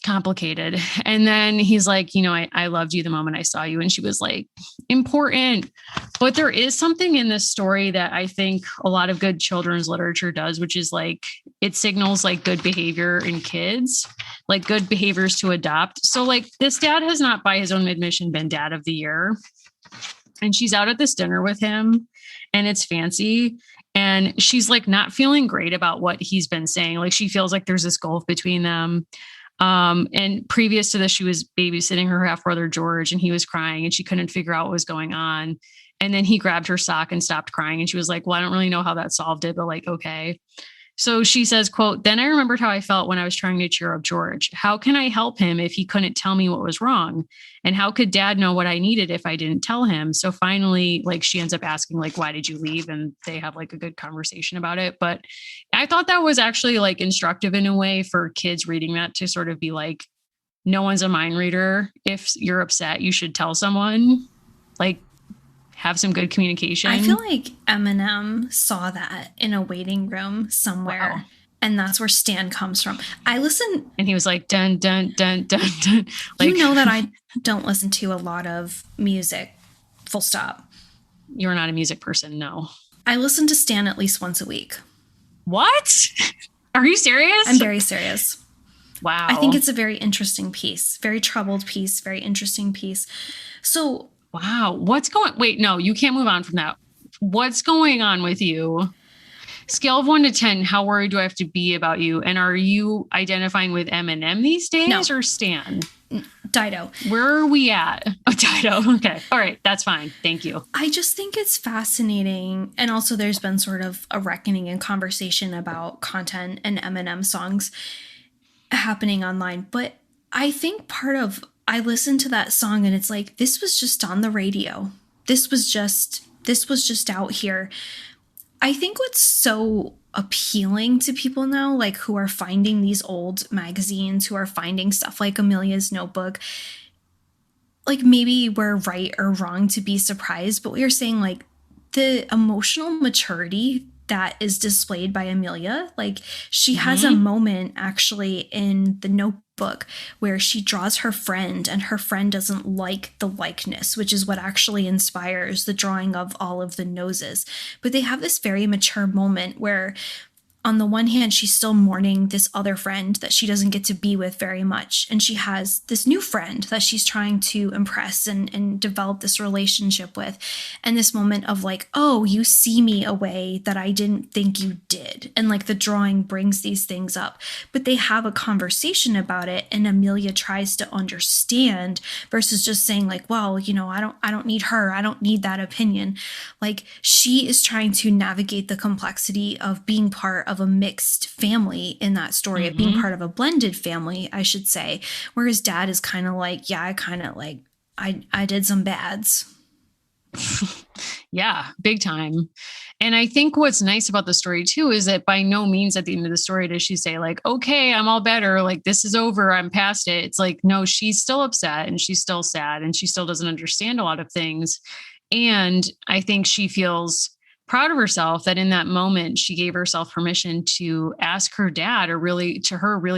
Complicated. And then he's like, you know, I loved you the moment I saw you. And she was like, important. But there is something in this story that I think a lot of good children's literature does, which is like, it signals like good behavior in kids, like good behaviors to adopt. So like this dad has not, by his own admission, been dad of the year. And she's out at this dinner with him and it's fancy. And she's like not feeling great about what he's been saying. Like she feels like there's this gulf between them. And previous to this, she was babysitting her half brother, George, and he was crying and she couldn't figure out what was going on. And then he grabbed her sock and stopped crying. And she was like, well, I don't really know how that solved it, but like, okay. So she says, quote, then I remembered how I felt when I was trying to cheer up George. How can I help him if he couldn't tell me what was wrong? And how could dad know what I needed if I didn't tell him? So finally, like she ends up asking, like, why did you leave? And they have like a good conversation about it. But I thought that was actually like instructive in a way for kids reading that to sort of be like, no one's a mind reader. If you're upset, you should tell someone. Like, have some good communication. I feel like Eminem saw that in a waiting room somewhere. Wow. And that's where Stan comes from. I listen. And he was like, dun, dun, dun, dun, dun. Like, you know that I don't listen to a lot of music, full stop. You're not a music person, no. I listen to Stan at least once a week. What? Are you serious? I'm very serious. Wow. I think it's a very interesting piece, very troubled piece, very interesting piece. So... wow. Wait, no, you can't move on from that. What's going on with you? Scale of 1 to 10, how worried do I have to be about you? And are you identifying with Eminem these days or Stan? Dido. Where are we at? Oh, Dido. Okay. All right. That's fine. Thank you. I just think it's fascinating. And also there's been sort of a reckoning and conversation about content and Eminem songs happening online. But I think I listened to that song and it's like, this was just on the radio. This was just out here. I think what's so appealing to people now, like who are finding these old magazines, who are finding stuff like Amelia's notebook, like maybe we're right or wrong to be surprised, but we are saying like the emotional maturity that is displayed by Amelia, like she has a moment actually in the notebook where she draws her friend and her friend doesn't like the likeness, which is what actually inspires the drawing of all of the noses. But they have this very mature moment where on the one hand, she's still mourning this other friend that she doesn't get to be with very much. And she has this new friend that she's trying to impress and develop this relationship with. And this moment of like, oh, you see me a way that I didn't think you did. And like the drawing brings these things up. But they have a conversation about it. And Amelia tries to understand versus just saying like, well, you know, I don't need her. I don't need that opinion. Like she is trying to navigate the complexity of being part of a mixed family in that story, of being part of a blended family, I should say. Whereas dad is kind of like, yeah, I did some bads. Yeah, big time. And I think what's nice about the story too is that by no means at the end of the story does she say like, okay, I'm all better. Like this is over. I'm past it. It's like, no, she's still upset and she's still sad and she still doesn't understand a lot of things. And I think she feels proud of herself that in that moment, she gave herself permission to ask her dad a really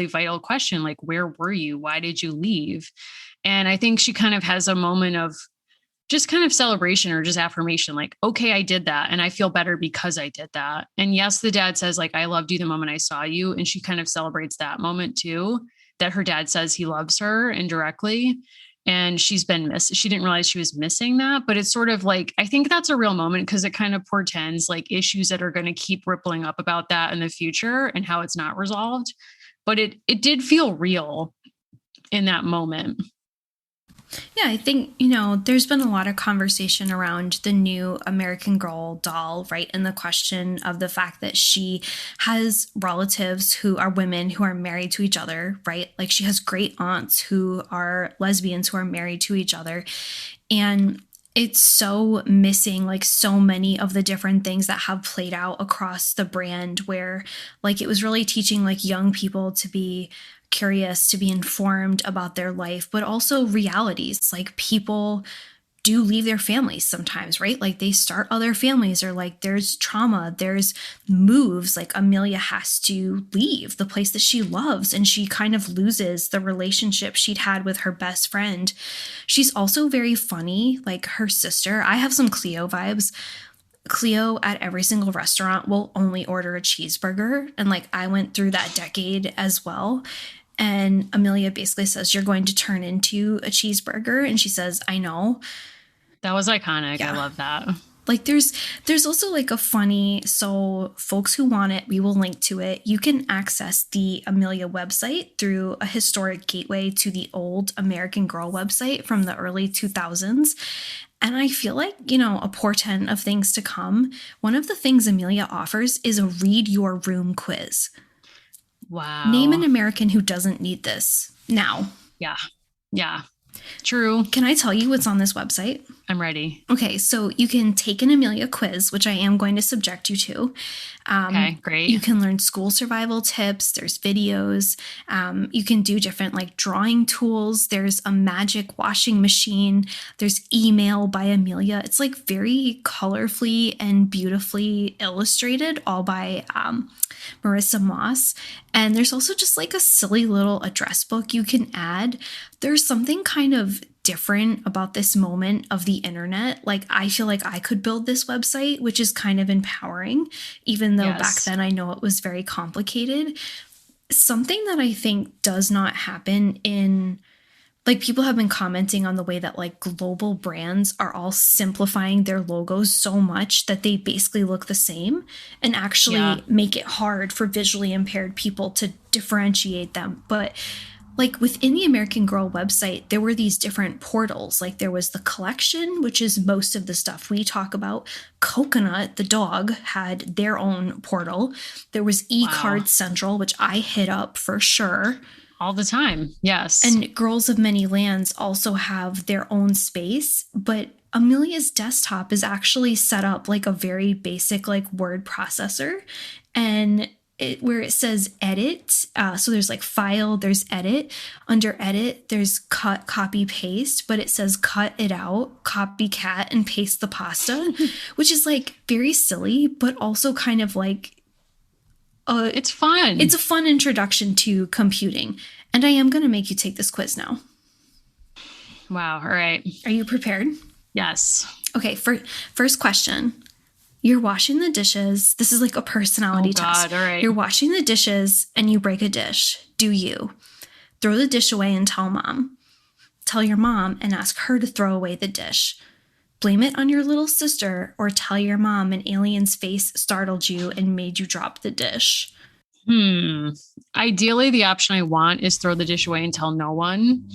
vital question, like, where were you? Why did you leave? And I think she kind of has a moment of just kind of celebration or just affirmation, like, okay, I did that. And I feel better because I did that. And yes, the dad says like, I loved you the moment I saw you. And she kind of celebrates that moment too, that her dad says he loves her indirectly. And she didn't realize she was missing that, but it's sort of like, I think that's a real moment because it kind of portends like issues that are going to keep rippling up about that in the future and how it's not resolved. But it did feel real in that moment. Yeah, I think, there's been a lot of conversation around the new American Girl doll, right? And the question of the fact that she has relatives who are women who are married to each other, right? Like she has great aunts who are lesbians who are married to each other. And it's so missing like so many of the different things that have played out across the brand where like it was really teaching like young people to be curious, to be informed about their life, but also realities. Like people do leave their families sometimes, right? Like they start other families or like there's trauma, there's moves, like Amelia has to leave the place that she loves and she kind of loses the relationship she'd had with her best friend. She's also very funny, like her sister. I have some Cleo vibes. Cleo at every single restaurant will only order a cheeseburger. And like I went through that decade as well. And Amelia basically says, you're going to turn into a cheeseburger. And she says, I know. That was iconic. Yeah. I love that. Like there's also like a funny, so folks who want it, we will link to it. You can access the Amelia website through a historic gateway to the old American Girl website from the early 2000s. And I feel like, a portent of things to come. One of the things Amelia offers is a read your room quiz. Wow. Name an American who doesn't need this now. Yeah. Yeah. True. Can I tell you what's on this website? I'm ready. Okay, so you can take an Amelia quiz, which I am going to subject you to. Okay, great. You can learn school survival tips. There's videos. You can do different like drawing tools. There's a magic washing machine. There's email by Amelia. It's like very colorfully and beautifully illustrated, all by Marissa Moss. And there's also just like a silly little address book you can add. There's something kind of different about this moment of the internet. Like I feel like I could build this website, which is kind of empowering, even though back then I know it was very complicated. Something that I think does not happen in, like people have been commenting on the way that like global brands are all simplifying their logos so much that they basically look the same and actually make it hard for visually impaired people to differentiate them. But like within the American Girl website, there were these different portals. Like there was the collection, which is most of the stuff we talk about. Coconut, the dog, had their own portal. There was eCard Central, which I hit up for sure. All the time. Yes. And Girls of Many Lands also have their own space, but Amelia's desktop is actually set up like a very basic like word processor, and where it says edit, so there's like file, there's edit. Under edit, there's cut, copy, paste, but it says cut it out, copycat, and paste the pasta, which is like very silly, but also kind of like it's fun. It's a fun introduction to computing. And I am going to make you take this quiz now. Wow. All right. Are you prepared? Yes. Okay. First question. You're washing the dishes. This is like a personality test. All right. You're washing the dishes and you break a dish. Do you throw the dish away and tell mom? Tell your mom and ask her to throw away the dish? Blame it on your little sister, or tell your mom an alien's face startled you and made you drop the dish? Ideally, the option I want is throw the dish away and tell no one.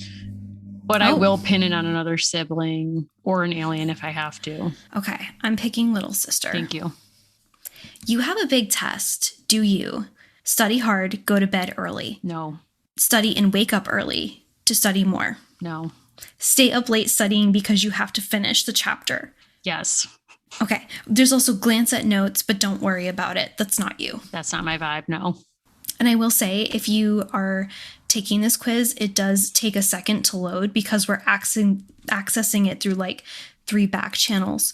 But I will pin it on another sibling or an alien if I have to. Okay, I'm picking little sister. Thank you. You have a big test. Do you study hard, go to bed early? No. Study and wake up early to study more? No. Stay up late studying because you have to finish the chapter? Yes. Okay, there's also glance at notes, but don't worry about it. That's not you. That's not my vibe, no. And I will say, if you are taking this quiz, it does take a second to load because we're accessing it through like 3 back channels.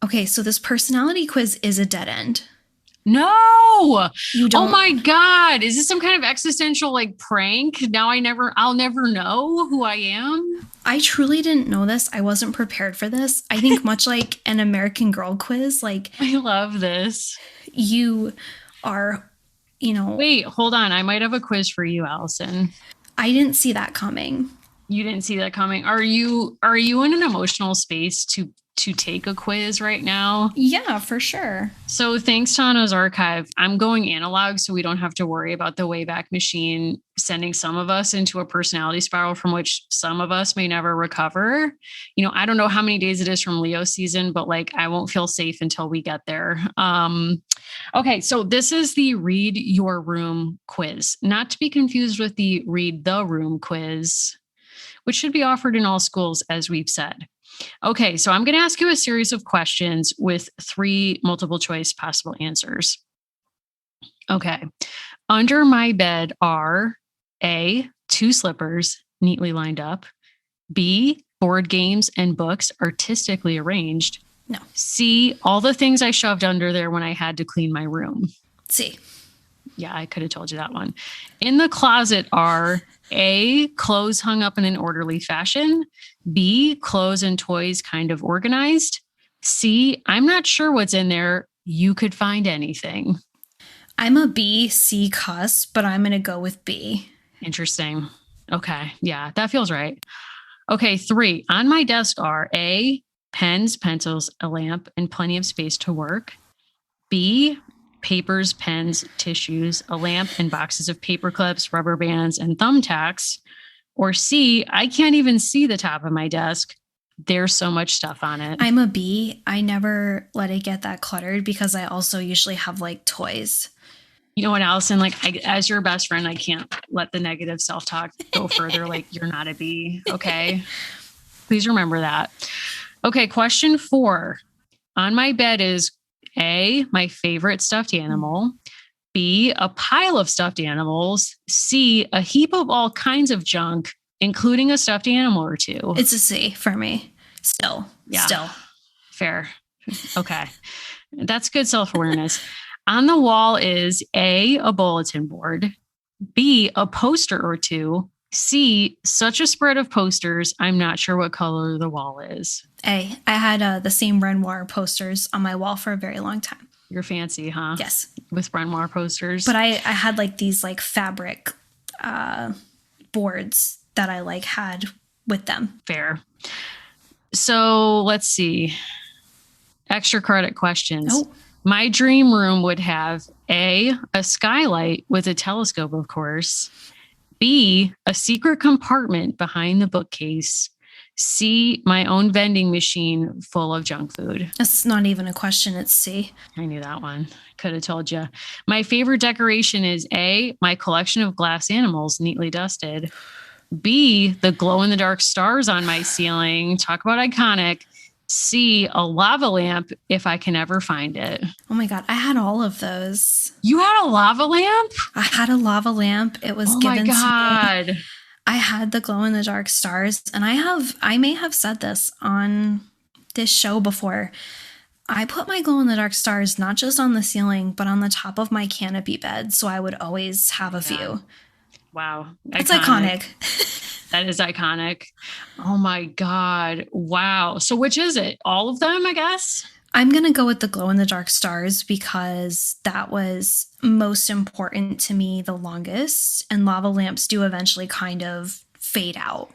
Okay, so this personality quiz is a dead end. No! You don't. Oh my God. Is this some kind of existential like prank? Now I'll never know who I am. I truly didn't know this. I wasn't prepared for this. I think much like an American Girl quiz, like I love this. You are, Wait, hold on. I might have a quiz for you, Allison. I didn't see that coming. You didn't see that coming. Are you in an emotional space to take a quiz right now? Yeah, for sure. So thanks to Anna's archive, I'm going analog so we don't have to worry about the Wayback Machine sending some of us into a personality spiral from which some of us may never recover. I don't know how many days it is from Leo season, but like I won't feel safe until we get there. Okay, so this is the Read Your Room quiz, not to be confused with the Read the Room quiz, which should be offered in all schools, as we've said. Okay, so I'm going to ask you a series of questions with 3 multiple choice possible answers. Okay. Under my bed are A, 2 slippers neatly lined up. B, board games and books artistically arranged. No. C, all the things I shoved under there when I had to clean my room. C. Yeah, I could have told you that one. In the closet are A, clothes hung up in an orderly fashion. B, clothes and toys kind of organized. C, I'm not sure what's in there. You could find anything. I'm a B, C cuss, but I'm going to go with B. Interesting. Okay. Yeah, that feels right. Okay. 3, on my desk are A, pens, pencils, a lamp, and plenty of space to work. B, papers, pens, tissues, a lamp, and boxes of paper clips, rubber bands, and thumbtacks. Or C, I can't even see the top of my desk. There's so much stuff on it. I'm a B. I never let it get that cluttered because I also usually have like toys. You know what, Allison, as your best friend, I can't let the negative self-talk go further. You're not a B. Okay. Please remember that. Okay. Question 4. On my bed is A, my favorite stuffed animal. B, a pile of stuffed animals. C, a heap of all kinds of junk, including a stuffed animal or 2. It's a C for me. Still. Fair. Okay. That's good self-awareness. On the wall is A, a bulletin board. B, a poster or 2. C, such a spread of posters, I'm not sure what color the wall is. A, I had the same Renoir posters on my wall for a very long time. You're fancy, huh? Yes. With Renoir posters. But I had these fabric boards that I had with them. Fair. So let's see. Extra credit questions. Oh. My dream room would have A, a skylight with a telescope, of course. B, a secret compartment behind the bookcase. C, my own vending machine full of junk food. That's not even a question. It's C. I knew that one. Could have told you. My favorite decoration is A, my collection of glass animals neatly dusted. B, the glow-in-the-dark stars on my ceiling. Talk about iconic. C, a lava lamp if I can ever find it. Oh my God. I had all of those. You had a lava lamp? I had a lava lamp. It was given to me. I had the glow in the dark stars, and I may have said this on this show before. I put my glow in the dark stars not just on the ceiling, but on the top of my canopy bed. So I would always have a view. Wow. It's iconic. That is iconic. Oh my God. Wow. So which is it? All of them, I guess? I'm going to go with the glow in the dark stars because that was most important to me the longest. And lava lamps do eventually kind of fade out.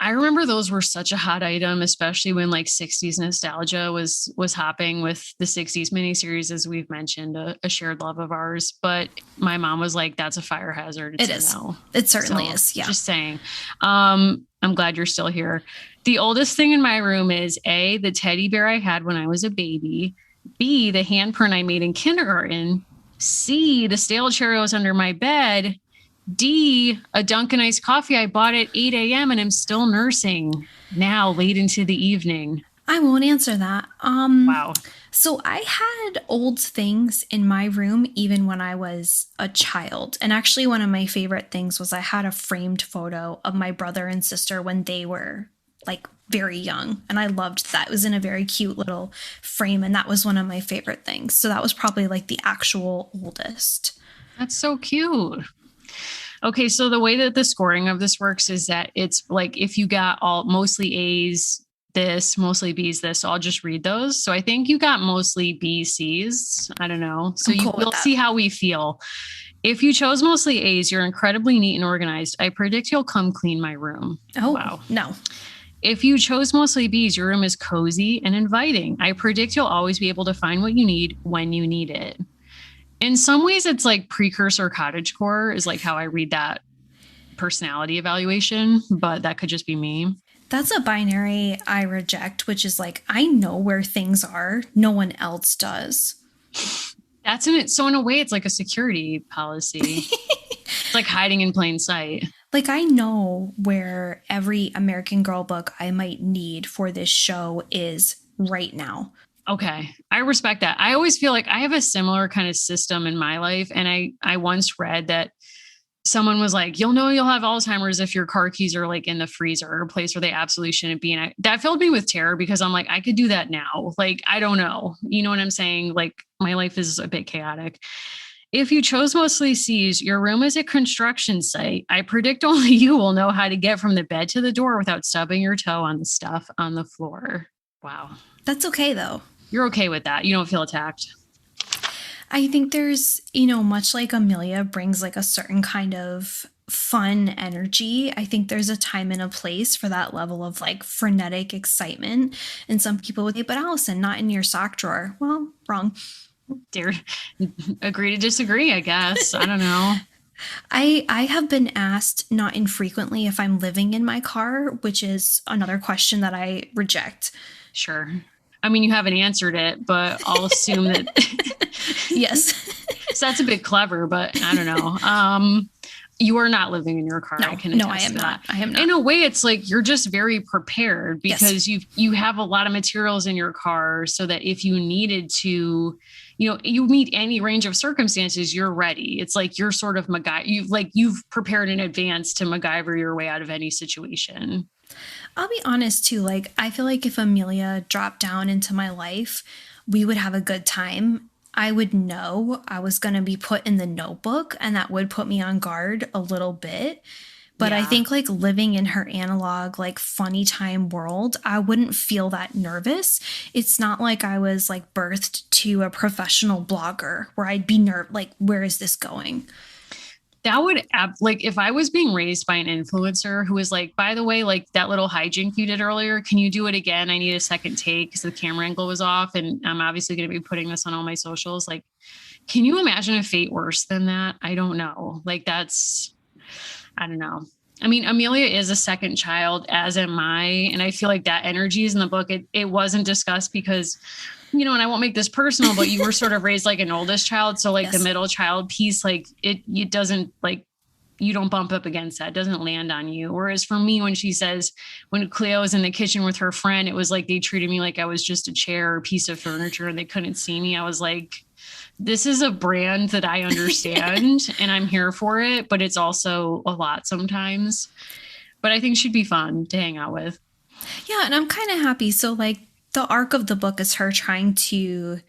I remember those were such a hot item, especially when like 60s nostalgia was hopping with the 60s miniseries, as we've mentioned, a shared love of ours. But my mom was like, that's a fire hazard. It is. No. It certainly is. Yeah. Just saying. I'm glad you're still here. The oldest thing in my room is A, the teddy bear I had when I was a baby. B, the handprint I made in kindergarten. C, the stale Cheerios under my bed. D, a Dunkin' iced coffee I bought at 8 a.m. and I'm still nursing now late into the evening. I won't answer that. Wow. So I had old things in my room even when I was a child. And actually one of my favorite things was I had a framed photo of my brother and sister when they were like very young. And I loved that. It was in a very cute little frame. And that was one of my favorite things. So that was probably like the actual oldest. That's so cute. Okay, so the way that the scoring of this works is that it's like if you got mostly A's this, mostly B's this, so I'll just read those. So I think you got mostly B, C's. I don't know. So we'll see how we feel. If you chose mostly A's, you're incredibly neat and organized. I predict you'll come clean my room. Oh, wow. No. If you chose mostly B's, your room is cozy and inviting. I predict you'll always be able to find what you need when you need it. In some ways, it's like precursor cottagecore is like how I read that personality evaluation, but that could just be me. That's a binary I reject, which is like, I know where things are. No one else does. That's in it. So in a way, it's like a security policy. It's like hiding in plain sight. Like I know where every American Girl book I might need for this show is right now. Okay. I respect that. I always feel like I have a similar kind of system in my life. And I once read that someone was like, you'll know you'll have Alzheimer's if your car keys are like in the freezer or a place where they absolutely shouldn't be. And that filled me with terror because I'm like, I could do that now. Like, I don't know. You know what I'm saying? Like my life is a bit chaotic. If you chose mostly C's, your room is a construction site. I predict only you will know how to get from the bed to the door without stubbing your toe on the stuff on the floor. Wow. That's okay though. You're okay with that. You don't feel attacked. I think there's, much like Amelia brings like a certain kind of fun energy. I think there's a time and a place for that level of like frenetic excitement. And some people would say, but Allison, not in your sock drawer. Well, wrong. Dare agree to disagree, I guess. I don't know. I have been asked not infrequently if I'm living in my car, which is another question that I reject. Sure. I mean, you haven't answered it, but I'll assume that. Yes. So that's a bit clever, but I don't know. You are not living in your car. No, I can attest I am to not. That. I am not. In a way, it's like you're just very prepared because you have a lot of materials in your car so that if you needed to, you meet any range of circumstances, you're ready. It's like you're sort of you've prepared in advance to MacGyver your way out of any situation. I'll be honest too. Like, I feel like if Amelia dropped down into my life, we would have a good time. I would know I was going to be put in the notebook and that would put me on guard a little bit. But I think like living in her analog, like funny time world, I wouldn't feel that nervous. It's not like I was like birthed to a professional blogger where I'd be like, where is this going? That would like if I was being raised by an influencer who was like, by the way, like that little hijink you did earlier, can you do it again? I need a second take because the camera angle was off. And I'm obviously going to be putting this on all my socials. Like, can you imagine a fate worse than that? I don't know. Like I don't know. I mean, Amelia is a second child, as am I. And I feel like that energy is in the book. It wasn't discussed because, and I won't make this personal, but you were sort of raised like an oldest child. So like the middle child piece, like it doesn't like you don't bump up against that. It doesn't land on you. Whereas for me, when she says, when Cleo was in the kitchen with her friend, it was like they treated me like I was just a chair or piece of furniture and they couldn't see me. I was like, this is a brand that I understand and I'm here for it, but it's also a lot sometimes. But I think she'd be fun to hang out with. Yeah, and I'm kind of happy. So like the arc of the book is her trying to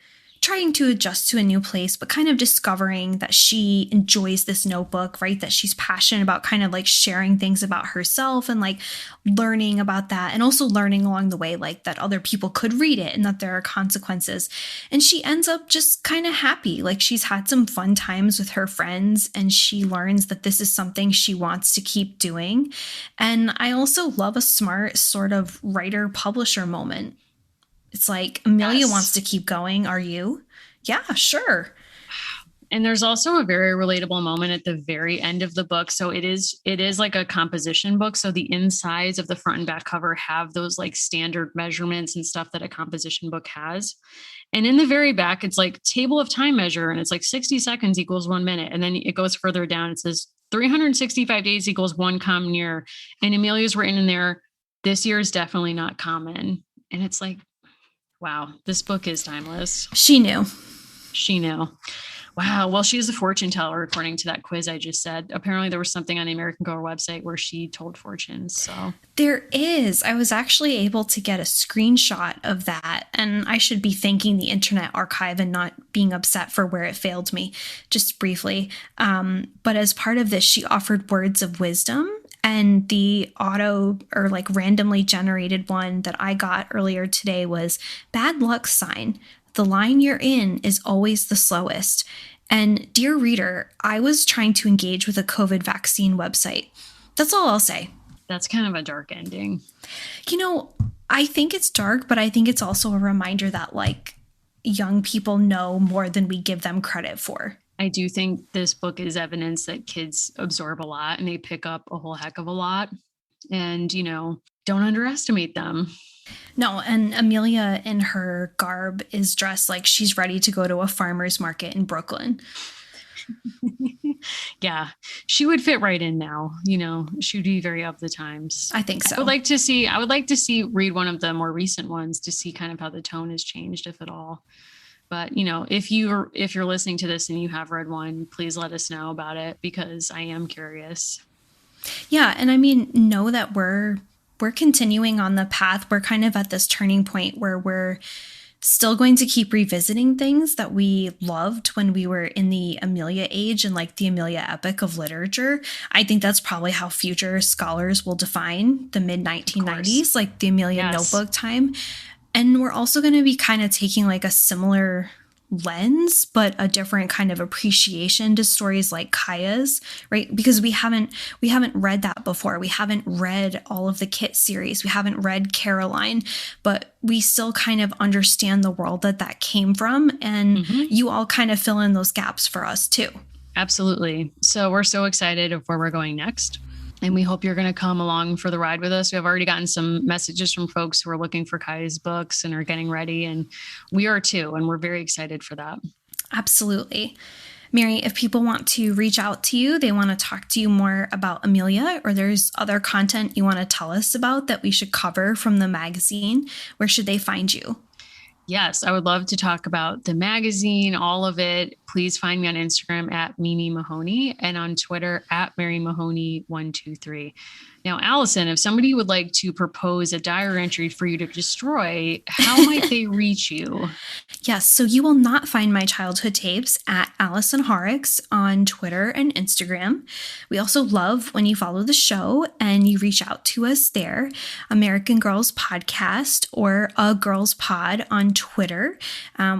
adjust to a new place, but kind of discovering that she enjoys this notebook, right? That she's passionate about kind of like sharing things about herself and like learning about that, and also learning along the way, like that other people could read it and that there are consequences. And she ends up just kind of happy. Like she's had some fun times with her friends and she learns that this is something she wants to keep doing. And I also love a smart sort of writer publisher moment. It's like, Amelia wants to keep going. Are you? Yeah, sure. And there's also a very relatable moment at the very end of the book. So it is like a composition book. So the insides of the front and back cover have those like standard measurements and stuff that a composition book has. And in the very back, it's like table of time measure. And it's like 60 seconds equals 1 minute. And then it goes further down. It says 365 days equals one common year. And Amelia's written in there, this year is definitely not common. And it's like, wow, this book is timeless. She knew. Wow. Well, she is a fortune teller, according to that quiz I just said. Apparently there was something on the American Girl website where she told fortunes. So there is. I was actually able to get a screenshot of that, and I should be thanking the Internet Archive and not being upset for where it failed me, just briefly. But as part of this, she offered words of wisdom. And the auto or like randomly generated one that I got earlier today was bad luck sign. The line you're in is always the slowest. And dear reader, I was trying to engage with a COVID vaccine website. That's all I'll say. That's kind of a dark ending. You know, I think it's dark, but I think it's also a reminder that like young people know more than we give them credit for. I do think this book is evidence that kids absorb a lot and they pick up a whole heck of a lot. And, you know, don't underestimate them. No, and Amelia in her garb is dressed like she's ready to go to a farmer's market in Brooklyn. Yeah, she would fit right in now. You know, she would be very of the times. I think so. I would like to read one of the more recent ones to see kind of how the tone has changed, if at all. But, you know, if you're listening to this and you have read one, please let us know about it because I am curious. Yeah. And I mean, know that we're continuing on the path. We're kind of at this turning point where we're still going to keep revisiting things that we loved when we were in the Amelia age and like the Amelia epic of literature. I think that's probably how future scholars will define the mid-1990s, like the Amelia notebook time. And we're also going to be kind of taking like a similar lens, but a different kind of appreciation to stories like Kaya's, right? Because we haven't read that before. We haven't read all of the Kit series. We haven't read Caroline, but we still kind of understand the world that came from. And you all kind of fill in those gaps for us too. Absolutely. So we're so excited of where we're going next. And we hope you're going to come along for the ride with us. We have already gotten some messages from folks who are looking for Kai's books and are getting ready. And we are too. And we're very excited for that. Absolutely. Mary, if people want to reach out to you, they want to talk to you more about Amelia, or there's other content you want to tell us about that we should cover from the magazine, where should they find you? Yes, I would love to talk about the magazine, all of it. Please find me on Instagram at Mimi Mahoney and on Twitter at Mary Mahoney123. Now, Allison, if somebody would like to propose a diary entry for you to destroy, how might they reach you? Yes, so you will not find my childhood tapes at Allison Horrocks on Twitter and Instagram. We also love when you follow the show and you reach out to us there, American Girls Podcast or A Girls Pod on Twitter.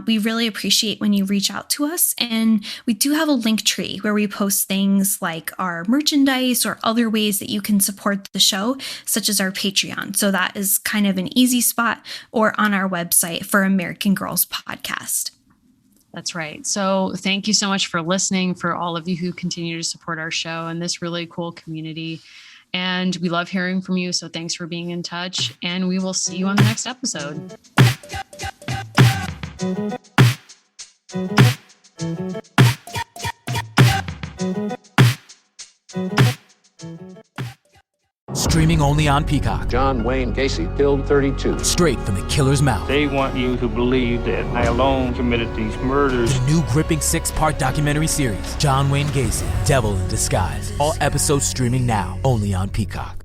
We really appreciate when you reach out to us. And we do have a link tree where we post things like our merchandise or other ways that you can support the show, such as our Patreon. So that is kind of an easy spot, or on our website for American Girls Podcast. That's right. So thank you so much for listening, for all of you who continue to support our show and this really cool community. And we love hearing from you. So thanks for being in touch, and we will see you on the next episode. Streaming only on Peacock. John Wayne Gacy killed 32. Straight from the killer's mouth. They want you to believe that I alone committed these murders. The new gripping 6-part documentary series, John Wayne Gacy, Devil in Disguise. All episodes streaming now, only on Peacock.